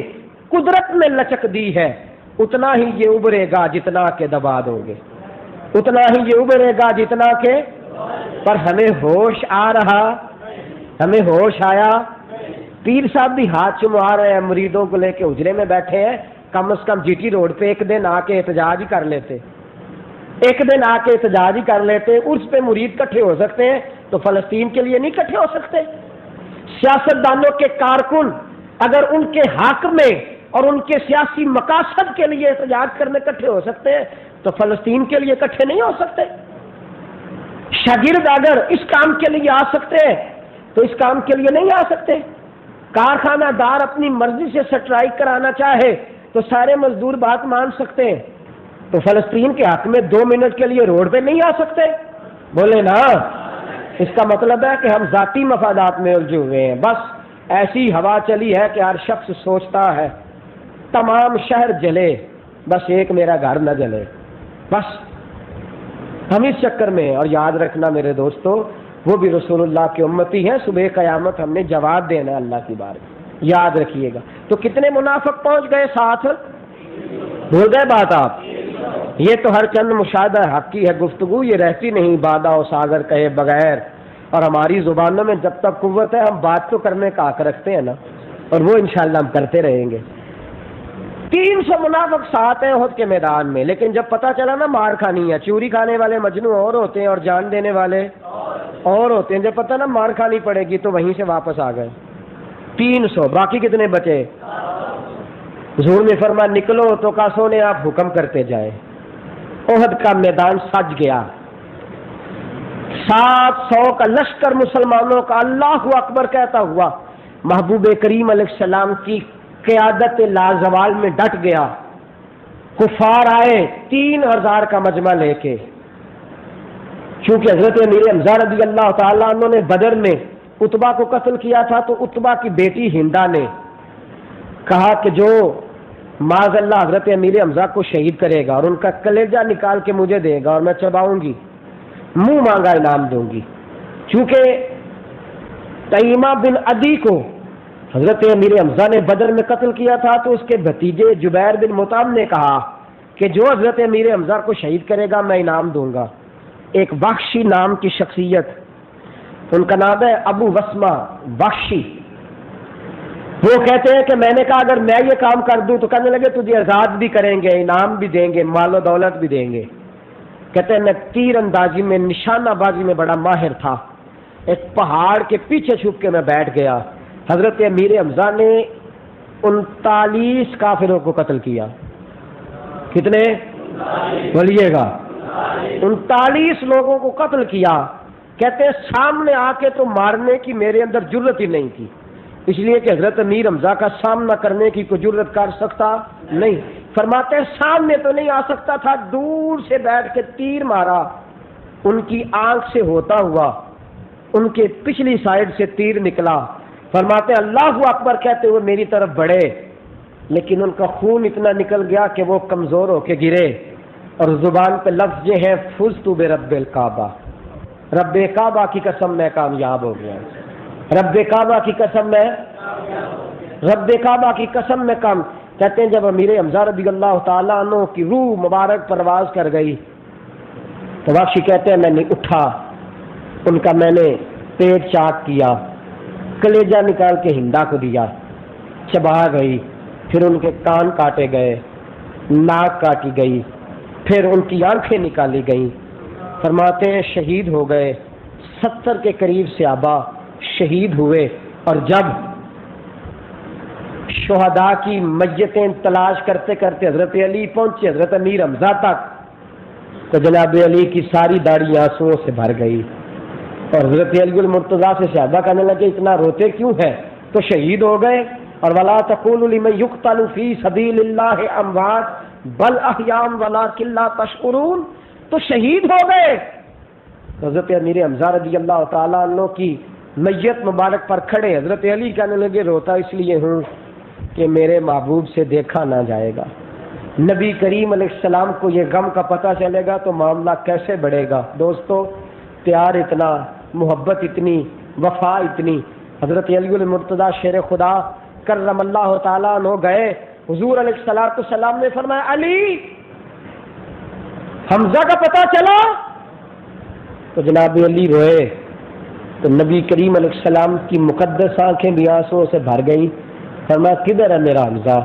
قدرت میں لچک دی ہے، اتنا ہی یہ ابھرے گا جتنا کہ دبا دو گے، اتنا ہی یہ ابھرے گا جتنا کہ۔ پر ہمیں ہوش آ رہا، ہمیں ہوش آیا۔ پیر صاحب بھی ہاتھ چما رہے ہیں، مریدوں کو لے کے حجرے میں بیٹھے ہیں، کم از کم جی ٹی روڈ پہ ایک دن آ کے احتجاج ہی کر لیتے، ایک دن آ کے احتجاج ہی کر لیتے۔ اس پہ مرید کٹھے ہو سکتے ہیں تو فلسطین کے لیے نہیں کٹھے ہو سکتے؟ سیاستدانوں کے کارکن اگر ان کے حق میں اور ان کے سیاسی مقاصد کے لیے احتجاج کرنے کٹھے ہو سکتے ہیں تو فلسطین کے لیے کٹھے نہیں ہو سکتے؟ شاگرد اگر اس کام کے لیے آ سکتے ہیں تو اس کام کے لیے نہیں آ سکتے؟ کارخانہ دار اپنی مرضی سے سٹرائک کرانا چاہے تو سارے مزدور بات مان سکتے ہیں، تو فلسطین کے حق میں 2 منٹ کے لیے روڈ پہ نہیں آ سکتے؟ بولے نا۔ اس کا مطلب ہے کہ ہم ذاتی مفادات میں الجھے ہوئے ہیں۔ بس ایسی ہوا چلی ہے کہ ہر شخص سوچتا ہے تمام شہر جلے، بس ایک میرا گھر نہ جلے، بس ہم اس چکر میں ہیں۔ اور یاد رکھنا میرے دوستو، وہ بھی رسول اللہ کی امتی ہیں، صبح قیامت ہم نے جواب دینا ہے اللہ کی بارگاہ میں، یاد رکھیے گا۔ تو کتنے منافق پہنچ گئے ساتھ؟ بھول گئے بات آپ؟ یہ تو ہر چند مشاہدہ حق کی ہے گفتگو، یہ رہتی نہیں بادہ و ساگر کہے بغیر، اور ہماری زبانوں میں جب تک قوت ہے ہم بات تو کرنے کا حق رکھتے ہیں نا، اور وہ انشاءاللہ ہم کرتے رہیں گے۔ 300 منافق ساتھ ہیں احد کے میدان میں، لیکن جب پتہ چلا نا مار کھانی ہے، چوری کھانے والے مجنو اور ہوتے ہیں اور جان دینے والے اور ہوتے ہیں، جب پتہ نا مار کھانی پڑے گی تو وہیں سے واپس آ گئے 300۔ باقی کتنے بچے؟ حضور نے فرمایا نکلو تو کاسوں نے آپ حکم کرتے جائے۔ احد کا میدان سج گیا، 700 کا لشکر مسلمانوں کا اللہ اکبر کہتا ہوا محبوب کریم علیہ السلام کی قیادت لازوال میں ڈٹ گیا۔ کفار آئے 3000 کا مجمع لے کے، چونکہ حضرت امیر حمزہ رضی اللہ تعالیٰ عنہ نے بدر میں عتبہ کو قتل کیا تھا، تو عتبہ کی بیٹی ہندا نے کہا کہ جو معاذ اللہ حضرت امیر حمزہ کو شہید کرے گا اور ان کا کلیجہ نکال کے مجھے دے گا اور میں چباؤں گی، منہ مانگا انعام دوں گی۔ چونکہ تیمہ بن عدی کو حضرت امیر حمزہ نے بدر میں قتل کیا تھا، تو اس کے بھتیجے جبیر بن مطعم نے کہا کہ جو حضرت امیر حمزہ کو شہید کرے گا میں انعام دوں گا۔ ایک بخشی نام کی شخصیت، ان کا نام ہے ابو وسمہ بخشی، وہ کہتے ہیں کہ میں نے کہا اگر میں یہ کام کر دوں تو کہنے لگے تجھے آزاد بھی کریں گے، انعام بھی دیں گے، مال و دولت بھی دیں گے۔ کہتے ہیں میں تیر اندازی میں، نشانہ بازی میں بڑا ماہر تھا، ایک پہاڑ کے پیچھے چھپ کے میں بیٹھ گیا، حضرت امیر حمزہ نے 39 کافروں کو قتل کیا۔ کتنے؟ بولیے گا، 39 لوگوں کو قتل کیا۔ کہتے ہیں سامنے آ کے تو مارنے کی میرے اندر جرت ہی نہیں تھی، اس لیے کہ حضرت امیر حمزہ کا سامنا کرنے کی کوئی جرت کر سکتا نہیں۔ فرماتے ہیں سامنے تو نہیں آ سکتا تھا، دور سے بیٹھ کے تیر مارا، ان کی آنکھ سے ہوتا ہوا ان کے پچھلی سائیڈ سے تیر نکلا۔ فرماتے ہیں اللہ اکبر کہتے ہوئے میری طرف بڑھے، لیکن ان کا خون اتنا نکل گیا کہ وہ کمزور ہو کے گرے، اور زبان پہ لفظ یہ ہے فزت برب الکعبہ، رب کعبہ کی قسم میں کامیاب ہو گیا، رب کعبہ کی قسم میں، رب کعبہ کی قسم میں کام۔ کہتے ہیں جب امیر حمزہ رضی اللہ تعالیٰ عنہ کی روح مبارک پرواز کر گئی تو بخشی کہتے ہیں میں نے اٹھا، ان کا میں نے پیٹ چاک کیا، کلیجہ نکال کے ہندا کو دیا، چبا گئی، پھر ان کے کان کاٹے گئے، ناک کاٹی گئی، پھر ان کی آنکھیں نکالی گئیں۔ فرماتے ہیں شہید ہو گئے، 70 کے قریب صحابہ شہید ہوئے، اور جب شہداء کی میتیں تلاش کرتے کرتے حضرت علی پہنچے حضرت امیر حمزہ تک، تو جناب علی کی ساری داڑھی آنسوؤں سے بھر گئی، اور حضرت علی المرتضیٰ سے صحابہ کہنے لگے اتنا روتے کیوں ہیں؟ تو شہید ہو گئے، اور ولا تقولوا لمن يقتل في سبيل الله اموات بل احیاء ولكن لا تشعرون، تو شہید ہو گئے۔ حضرت امیر حمزہ رضی اللہ تعالیٰ عنہ کی میت مبارک پر کھڑے حضرت علی کہنے لگے روتا اس لیے ہوں کہ میرے محبوب سے دیکھا نہ جائے گا، نبی کریم علیہ السلام کو یہ غم کا پتہ چلے گا تو معاملہ کیسے بڑھے گا۔ دوستو پیار اتنا، محبت اتنی، وفا اتنی۔ حضرت علی المرتضیٰ شیر خدا کرم اللہ تعالیٰ عنہ گئے، حضور علیہ السلام نے فرمایا علی حمزہ کا پتہ چلا؟ تو جناب علی روئے، تو نبی کریم علیہ السلام کی مقدس آنکھیں بھی آنسوؤں سے بھر گئی۔ فرمایا کدھر ہے میرا حمزہ؟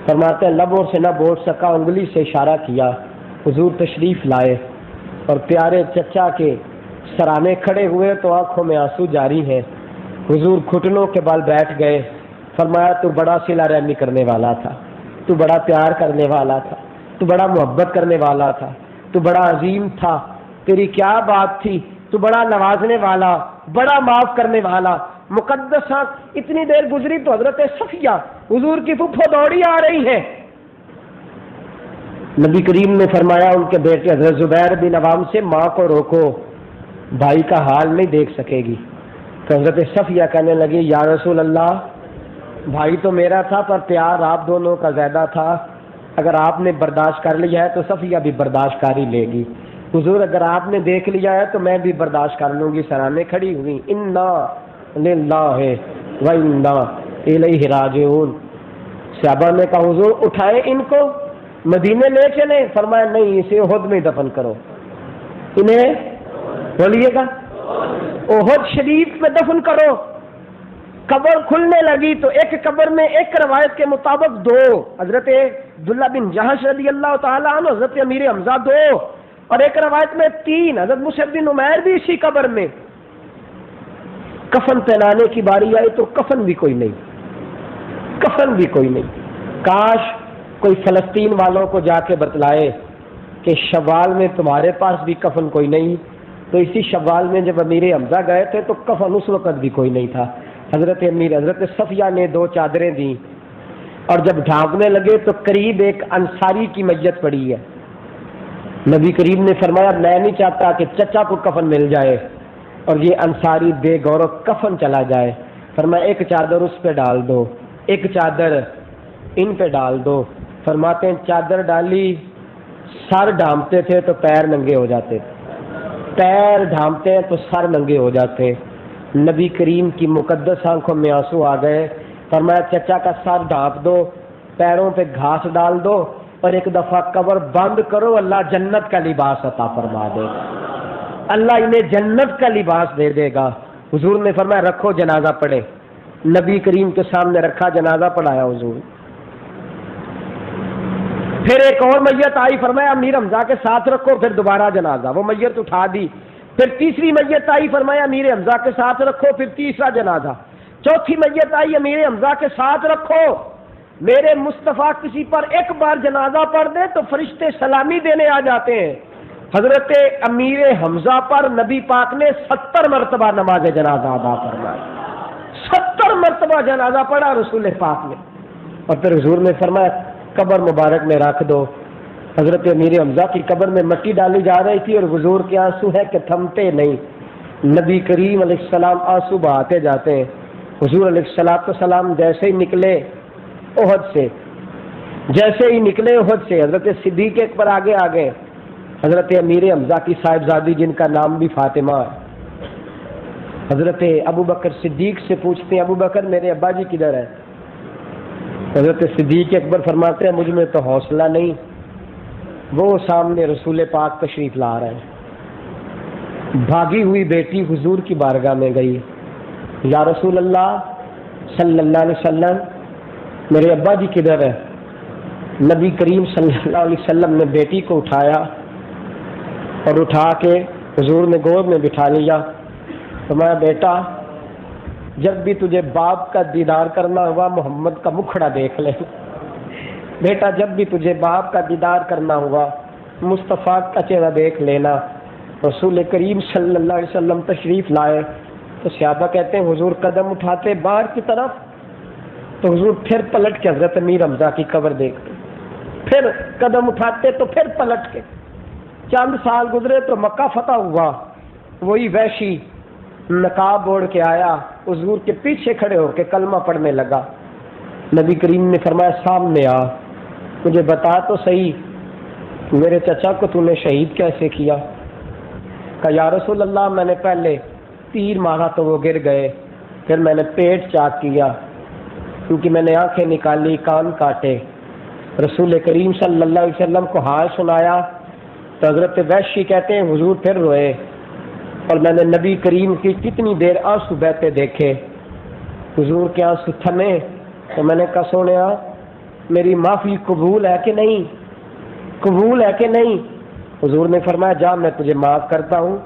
فرماتے ہیں لبوں سے نہ بول سکا، انگلی سے اشارہ کیا، حضور تشریف لائے، اور پیارے چچا کے سرانے کھڑے ہوئے تو آنکھوں میں آنسو جاری ہیں۔ حضور گھٹنوں کے بل بیٹھ گئے، فرمایا تو بڑا صلہ رحمی کرنے والا تھا، تو بڑا پیار کرنے والا تھا، تو بڑا محبت کرنے والا تھا، تو بڑا عظیم تھا، تیری کیا بات تھی، تو بڑا نوازنے والا، بڑا معاف کرنے والا۔ مقدس اتنی دیر گزری تو حضرت صفیہ حضور کی پھپھو دوڑی آ رہی ہیں۔ نبی کریم نے فرمایا ان کے بیٹے حضرت زبیر بن عوام سے ماں کو روکو، بھائی کا حال نہیں دیکھ سکے گی۔ تو حضرت صفیہ کہنے لگی یا رسول اللہ بھائی تو میرا تھا پر پیار آپ دونوں کا زیادہ تھا، اگر آپ نے برداشت کر لیا ہے تو صفیہ بھی برداشت کر ہی لے گی. حضور اگر آپ نے دیکھ لیا ہے تو میں بھی برداشت کر لوں گی. سرانے کھڑی ہوئی انا للہ و انا الیہ راجعون. صحابہ نے کہا حضور اٹھائے ان کو مدینے لے چلے. فرمایا نہیں اسے احد میں دفن کرو. انہیں بولیے گا احد شریف میں دفن کرو. قبر کھلنے لگی تو ایک قبر میں ایک روایت کے مطابق 2 حضرت عبداللہ بن جہش رضی اللہ تعالیٰ عنہ حضرت امیر حمزہ 2 اور ایک روایت میں 3 حضرت مصعب بن عمیر بھی اسی قبر میں. کفن پہنانے کی باری آئی تو کفن بھی کوئی نہیں. کفن بھی کوئی نہیں. کاش کوئی فلسطین والوں کو جا کے بتلائے کہ شوال میں تمہارے پاس بھی کفن کوئی نہیں. تو اسی شوال میں جب امیر حمزہ گئے تھے تو کفن اس وقت بھی کوئی نہیں تھا. حضرت صفیہ نے 2 چادریں دی اور جب ڈھانپنے لگے تو قریب ایک انصاری کی میت پڑی ہے. نبی کریم نے فرمایا میں نہیں چاہتا کہ چچا کو کفن مل جائے اور یہ انصاری بے گورو کفن چلا جائے. فرمایا ایک چادر اس پہ ڈال دو, ایک چادر ان پہ ڈال دو. فرماتے ہیں چادر ڈالی, سر ڈھانپتے تھے تو پیر ننگے ہو جاتے, پیر ڈھانپتے ہیں تو سر ننگے ہو جاتے. نبی کریم کی مقدس آنکھوں میں آنسو آ گئے. فرمایا چچا کا سر ڈھانپ دو, پیروں پہ گھاس ڈال دو اور ایک دفعہ قبر بند کرو, اللہ جنت کا لباس عطا فرما دے گا. اللہ انہیں جنت کا لباس دے دے گا. حضور نے فرمایا رکھو جنازہ پڑھے. نبی کریم کے سامنے رکھا, جنازہ پڑھایا حضور. پھر ایک اور میت آئی, فرمایا امیر حمزہ کے ساتھ رکھو. پھر دوبارہ جنازہ, وہ میت اٹھا دی. پھر تیسری میت آئی, فرمایا امیر حمزہ کے ساتھ رکھو. پھر تیسرا جنازہ. چوتھی میت آئی, امیر حمزہ کے ساتھ رکھو. میرے مصطفیٰ کسی پر ایک بار جنازہ پڑھ دے تو فرشتے سلامی دینے آ جاتے ہیں. حضرت امیر حمزہ پر نبی پاک نے 70 مرتبہ نماز جنازہ ادا فرمائی. 70 مرتبہ جنازہ پڑھا رسول پاک نے. اور پھر حضور نے فرمایا قبر مبارک میں رکھ دو. حضرت امیر حمزہ کی قبر میں مٹی ڈالی جا رہی تھی اور حضور کے آنسو ہے کہ تھمتے نہیں. نبی کریم علیہ السلام آنسو بہاتے جاتے ہیں. حضور علیہ السلام جیسے ہی نکلے احد سے, جیسے ہی نکلے احد سے, حضرت صدیق پر آگے آ گئے. حضرت امیر حمزہ کی صاحبزادی جن کا نام بھی فاطمہ ہے, حضرت ابو بکر صدیق سے پوچھتے ہیں ابو بکر میرے ابا جی کدھر ہے؟ حضرت صدیق اکبر فرماتے ہیں مجھ میں تو حوصلہ نہیں. وہ سامنے رسول پاک تشریف لا رہے ہیں. بھاگی ہوئی بیٹی حضور کی بارگاہ میں گئی, یا رسول اللہ صلی اللہ علیہ وسلم میرے ابا جی کدھر ہے؟ نبی کریم صلی اللہ علیہ وسلم نے بیٹی کو اٹھایا اور اٹھا کے حضور نے گود میں بٹھا لیا. فرمایا بیٹا جب بھی تجھے باپ کا دیدار کرنا ہوا محمد کا مکھڑا دیکھ لے. بیٹا جب بھی تجھے باپ کا دیدار کرنا ہوا مصطفیٰ کا چہرہ دیکھ لینا. رسول کریم صلی اللہ علیہ وسلم تشریف لائے تو صحابہ کہتے ہیں حضور قدم اٹھاتے باہر کی طرف تو حضور پھر پلٹ کے حضرت امیر حمزہ کی قبر دیکھتے, پھر قدم اٹھاتے تو پھر پلٹ کے. چند سال گزرے تو مکہ فتح ہوا. وہی وحشی نقاب اوڑھ کے آیا, حضور کے پیچھے کھڑے ہو کے کلمہ پڑھنے لگا. نبی کریم نے فرمایا سامنے آ, مجھے بتا تو صحیح میرے چچا کو تو نے شہید کیسے کیا؟ کہا یا رسول اللہ میں نے پہلے تیر مارا تو وہ گر گئے, پھر میں نے پیٹ چاک کیا کیونکہ میں نے آنکھیں نکالی, کان کاٹے. رسول کریم صلی اللہ علیہ وسلم کو حال سنایا تو حضرت وحشی کہتے ہیں حضور پھر روئے اور میں نے نبی کریم کی کتنی دیر آنسو بہتے دیکھے. حضور کے آنسو تھمے تو میں نے کہا سونیا میری معافی قبول ہے کہ نہیں, قبول ہے کہ نہیں؟ حضور نے فرمایا جا میں تجھے معاف کرتا ہوں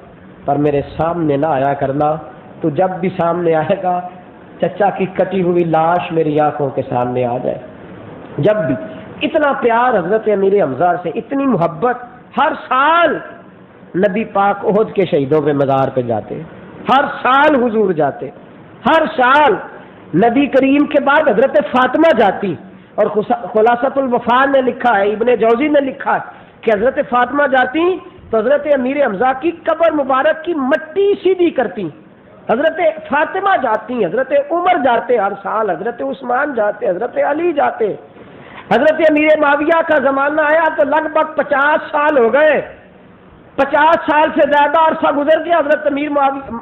پر میرے سامنے نہ آیا کرنا. تو جب بھی سامنے آئے گا چچا کی کٹی ہوئی لاش میری آنکھوں کے سامنے آ جائے. جب بھی اتنا پیار حضرت امیر حمزہ سے, اتنی محبت. ہر سال نبی پاک احد کے شہیدوں کے مزار پہ جاتے, ہر سال حضور جاتے, ہر سال. نبی کریم کے بعد حضرت فاطمہ جاتی اور خلاصۃ الوفا نے لکھا ہے, ابن جوزی نے لکھا ہے کہ حضرت فاطمہ جاتی تو حضرت امیر حمزہ کی قبر مبارک کی مٹی سیدھی کرتی. حضرت فاطمہ جاتی, حضرت عمر جاتے ہر سال, حضرت عثمان جاتے, حضرت علی جاتے. حضرت امیر معاویہ کا زمانہ آیا تو لگ بھگ 50 سال ہو گئے، 50 سال سے زیادہ عرصہ گزر گیا حضرت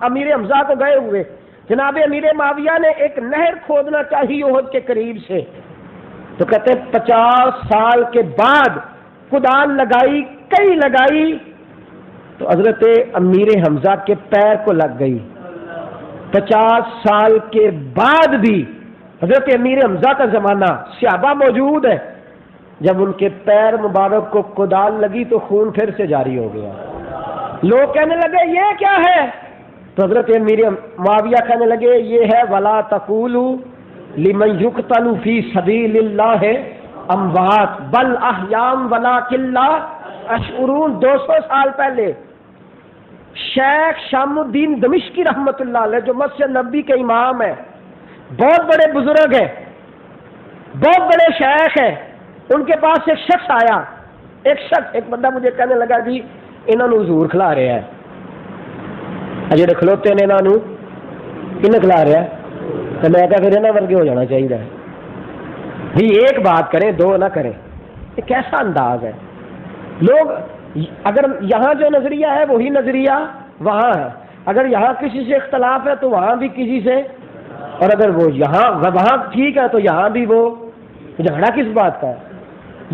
امیر حمزہ کو گئے ہوئے۔ جناب امیر معاویہ نے ایک نہر کھودنا چاہی احد کے قریب سے، تو کہتے 50 سال کے بعد کدال لگائی، کئی لگائی، تو حضرت امیر حمزہ کے پیر کو لگ گئی۔ 50 سال کے بعد بھی حضرت امیر حمزہ کا زمانہ، صحابہ موجود ہے، جب ان کے پیر مبارک کو کدال لگی تو خون پھر سے جاری ہو گیا۔ لوگ کہنے لگے یہ کیا ہے؟ تو حضرت امیر معاویہ کہنے لگے یہ ہے وَلَا تَقُولُوا لِمَنْ يُقْتَلُ فِي سَبِيلِ اللَّهِ اموات بل احیاء وَلَٰكِن لَا يَشْعُرُونَ۔ 200 سال پہلے شیخ شام الدین دمشقی رحمۃ اللہ علیہ، جو مسجد نبی کے امام ہیں، بہت بڑے بزرگ ہیں، بہت بڑے شیخ ہیں، ان کے پاس ایک شخص آیا، ایک بندہ مجھے کہنے لگا جی انہوں نے حضور کھلا رہے ہیں، جڑے کھلوتے نے انہوں کنہیں کھلا رہا ہے، تو میں کہا پھر انہوں ورگے ہو جانا چاہیے بھی، ایک بات کریں دو نہ کریں۔ یہ کیسا انداز ہے؟ لوگ اگر یہاں جو نظریہ ہے وہی نظریہ وہاں ہے، اگر یہاں کسی سے اختلاف ہے تو وہاں بھی کسی سے، اور اگر وہ یہاں وہاں ٹھیک ہے تو یہاں بھی وہ جھگڑا کس بات کا ہے؟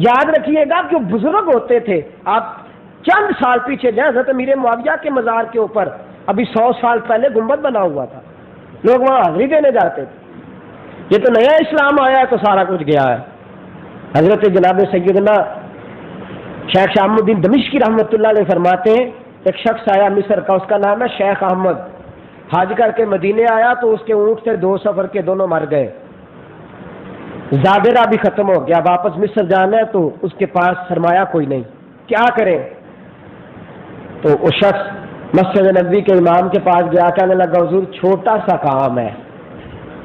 یاد رکھیے گا کہ بزرگ ہوتے تھے، آپ چند سال پیچھے جائیں، حضرت امیر معاویہ کے مزار کے اوپر ابھی 100 سال پہلے گنبد بنا ہوا تھا، لوگ وہاں حاضری دینے جاتے تھے۔ یہ تو نیا اسلام آیا ہے تو سارا کچھ گیا ہے۔ حضرت جناب سیدنا شیخ شام الدین دمشقی رحمۃ اللہ علیہ فرماتے ہیں ایک شخص آیا مصر کا، اس کا نام ہے شیخ احمد، حج کر کے مدینے آیا تو اس کے اونٹ سے 2 سفر کے دونوں مر گئے، زادرہ بھی ختم ہو گیا، واپس مصر جانا ہے تو اس کے پاس سرمایہ کوئی نہیں، کیا کریں؟ تو وہ شخص مسجد نبی کے امام کے پاس گیا، کہنے لگا حضور چھوٹا سا کام ہے،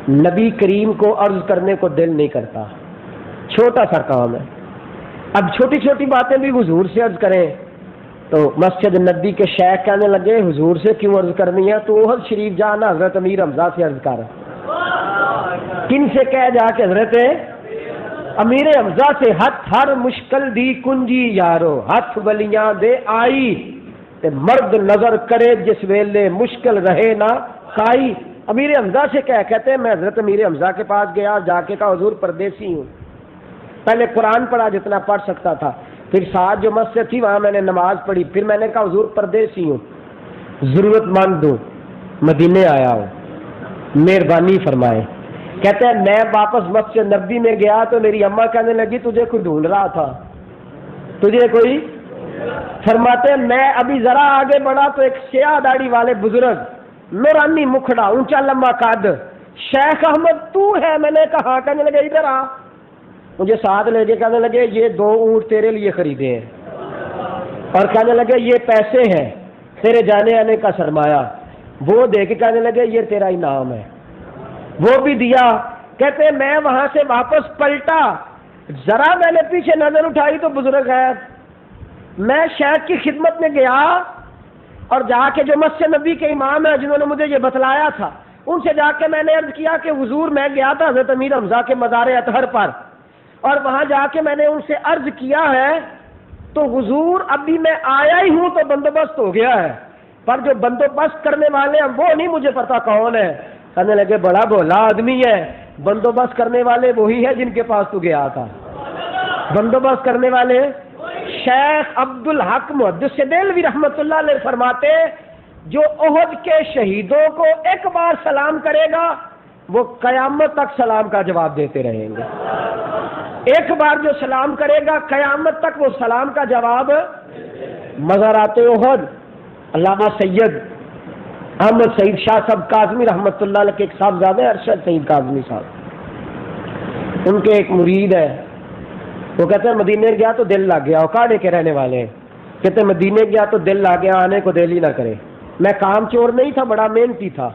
نبی کریم کو عرض کرنے کو دل نہیں کرتا، چھوٹا سا کام ہے، اب چھوٹی چھوٹی باتیں بھی حضور سے عرض کریں۔ تو مسجد نبی کے شیخ کہنے لگے حضور سے کیوں عرض کرنی ہے، تو احد شریف جانا، حضرت امیر حمزہ سے عرض کر۔ کن سے کہہ جا کے حضرت امیر حمزہ سے، ہتھ ہر مشکل دی کنجی یارو، ہتھ بلیاں دے آئی تے مرد نظر کرے جس ویلے مشکل رہے نہ کائی۔ امیر حمزہ سے کہتے ہیں میں حضرت امیر حمزہ کے پاس گیا، جا کے کہا حضور پردیسی ہوں، پہلے قرآن پڑھا جتنا پڑھ سکتا تھا، پھر ساتھ جو مسجد تھی وہاں میں نے نماز پڑھی، پھر میں نے کہا حضور پردیسی ہوں، ضرورت مند ہوں، مدینے آیا ہوں، مہربانی فرمائے۔ کہتے ہیں میں واپس مسجد نبی میں گیا تو میری اماں کہنے لگی تجھے کوئی ڈھونڈ رہا تھا، تجھے کوئی، فرماتے ہیں میں ابھی ذرا آگے بڑھا تو ایک سیاہ داڑھی والے بزرگ، نورانی مکھڑا، اونچا لمبا قد، شیخ احمد تو ہے؟ میں نے کہا، کہنے لگے ادھر آ، مجھے ساتھ لے کے کہنے لگے یہ 2 اونٹ تیرے لیے خریدے ہیں، اور کہنے لگے یہ پیسے ہیں تیرے جانے آنے کا سرمایہ، وہ دے کے کہنے لگے یہ تیرا انعام ہے، وہ بھی دیا۔ کہتے ہیں میں وہاں سے واپس پلٹا، ذرا میں نے پیچھے نظر اٹھائی تو بزرگ ہے، میں شیخ کی خدمت میں گیا اور جا کے جو مسجد نبی کے امام ہیں جنہوں نے مجھے یہ بتلایا تھا ان سے جا کے میں نے عرض کیا کہ حضور میں گیا تھا حضرت امیر حمزہ کے مزار اطہر پر، اور وہاں جا کے میں نے ان سے عرض کیا ہے تو حضور ابھی میں آیا ہی ہوں تو بندوبست ہو گیا ہے، پر جو بندوبست کرنے والے ہیں وہ نہیں مجھے پتا کون ہے۔ کہنے لگے بڑا بھولا آدمی ہے، بندوبست کرنے والے وہی ہے جن کے پاس تو گیا تھا، بندوبست کرنے والے۔ شیخ عبد الحق محدث دہلوی رحمۃ اللہ علیہ فرماتے جو احد کے شہیدوں کو ایک بار سلام کرے گا وہ قیامت تک سلام کا جواب دیتے رہیں گے، ایک بار جو سلام کرے گا قیامت تک وہ سلام کا جواب۔ مزارات احد علامہ سید احمد سعید شاہ صاحب کاظمی رحمۃ اللہ علیہ کے ایک صاحبزادے ارشد سعید کاظمی صاحب، ان کے ایک مرید ہے، وہ کہتے ہیں مدینے گیا تو دل لگ گیا، اوکاڑے کے رہنے والے ہیں، کہتے ہیں مدینے گیا تو دل لگ گیا، آنے کو دل ہی نہ کرے، میں کام چور نہیں تھا، بڑا محنتی تھا،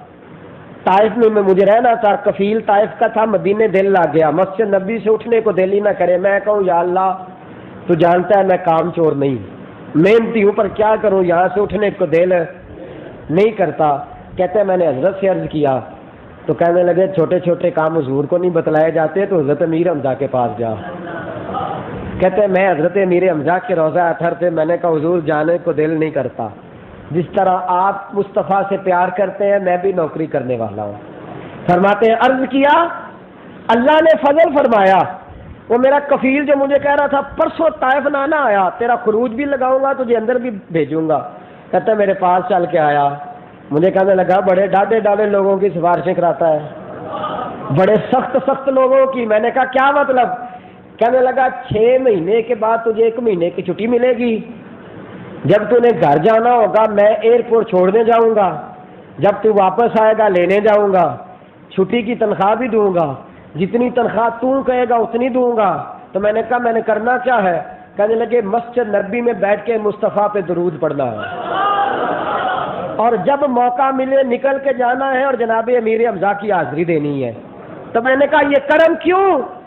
طائف میں مجھے رہنا تھا، کفیل طائف کا تھا، مدینے دل لگ گیا، مسجد نبی سے اٹھنے کو دل ہی نہ کرے، میں کہوں یا اللہ تو جانتا ہے میں کام چور نہیں، محنتی ہوں، پر کیا کروں یہاں سے اٹھنے کو دل نہیں کرتا۔ کہتے ہیں میں نے حضرت سے عرض کیا تو کہنے لگے چھوٹے چھوٹے کام حضور کو نہیں بتلائے جاتے تو حضرت امیر حمزہ کے پاس جا، کہتے ہیں میں حضرت امیر حمزہ کے روضہ اطہر پہ میں نے کہا حضور جانے کو دل نہیں کرتا، جس طرح آپ مصطفیٰ سے پیار کرتے ہیں میں بھی نوکری کرنے والا ہوں۔ فرماتے ہیں عرض کیا، اللہ نے فضل فرمایا، وہ میرا کفیل جو مجھے کہہ رہا تھا پرسوں طائف نانا آیا، تیرا خروج بھی لگاؤں گا تجھے اندر بھی بھیجوں گا، کہتا ہے میرے پاس چل کے آیا، مجھے کہنے لگا بڑے ڈاڈے ڈاڈے لوگوں کی سفارشیں کراتا ہے، بڑے سخت سخت لوگوں کی۔ میں نے کہا کیا مطلب؟ کہنے لگا 6 مہینے کے بعد تجھے 1 مہینے کی چھٹی ملے گی، جب تو نے گھر جانا ہوگا میں ایئرپورٹ چھوڑنے جاؤں گا، جب تو واپس آئے گا لینے جاؤں گا، چھٹی کی تنخواہ بھی دوں گا، جتنی تنخواہ تو کہے گا اتنی دوں گا۔ تو میں نے کہا میں نے کرنا کیا ہے؟ کہنے لگے مسجد نبی میں بیٹھ کے مصطفیٰ پہ درود پڑھنا ہے، اور جب موقع ملے نکل کے جانا ہے اور جناب امیر حمزہ کی حاضری دینی ہے۔ تو میں نے کہا یہ کرم کیوں؟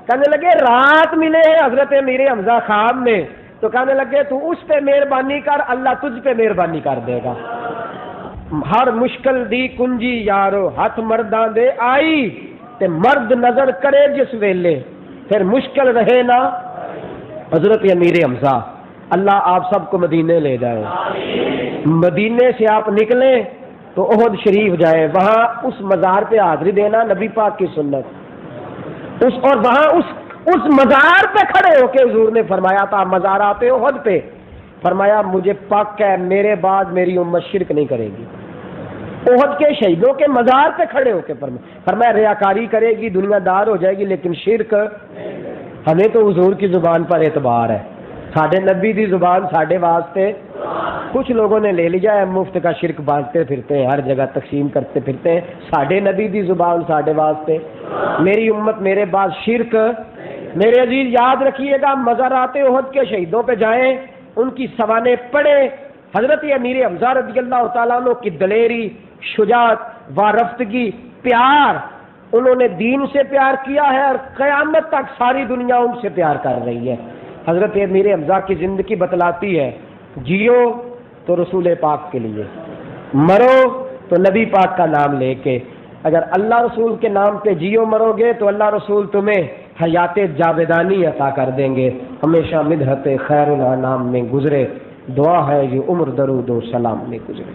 کہنے لگے رات ملے ہیں حضرت امیر حمزہ خواب میں، تو کہنے لگے تو اس پہ مہربانی کر، اللہ تجھ پہ مہربانی کر دے گا۔ ہر مشکل دی کنجی یارو ہاتھ مرداں دے آئی، تے مرد نظر کرے جس ویلے پھر مشکل رہے نا۔ حضرت امیر حمزہ اللہ آپ سب کو مدینے لے جائے، مدینے سے آپ نکلیں تو احد شریف جائیں، وہاں اس مزار پہ حاضری دینا نبی پاک کی سنت، اور وہاں اس مزار پہ کھڑے ہو کے حضور نے فرمایا تھا مزارات احد پہ، فرمایا مجھے پاک ہے میرے بعد میری امت شرک نہیں کرے گی۔ احد کے شہیدوں کے مزار پہ کھڑے ہو کے فرمایا ریاکاری کرے گی، دنیا دار ہو جائے گی، لیکن شرک ہمیں تو حضور کی زبان پر اعتبار ہے، ساڈے نبی دی زبان ساڈے واسطے۔ کچھ لوگوں نے لے لیا ہے مفت کا شرک بانٹتے پھرتے ہیں، ہر جگہ تقسیم کرتے پھرتے ہیں، ساڈے نبی دی زبان ساڈے واسطے، میری امت میرے بعد شرک۔ میرے عزیز یاد رکھیے گا، مزارات احد کے شہیدوں پہ جائیں، ان کی سوانح پڑھیں، حضرت امیر حمزہ رضی اللہ تعالیٰ عنہ کی دلیری، شجاعت، وارفتگی، پیار، انہوں نے دین سے پیار کیا ہے اور قیامت تک ساری دنیا ان سے پیار کر رہی ہے۔ حضرت امیر حمزہ کی زندگی بتلاتی ہے جیو تو رسول پاک کے لیے، مرو تو نبی پاک کا نام لے کے۔ اگر اللہ رسول کے نام پہ جیو مرو گے تو اللہ رسول تمہیں حیات جاویدانی عطا کر دیں گے، ہمیشہ مدحت خیر الانام میں گزرے، دعا ہے یہ عمر درود و سلام میں گزرے۔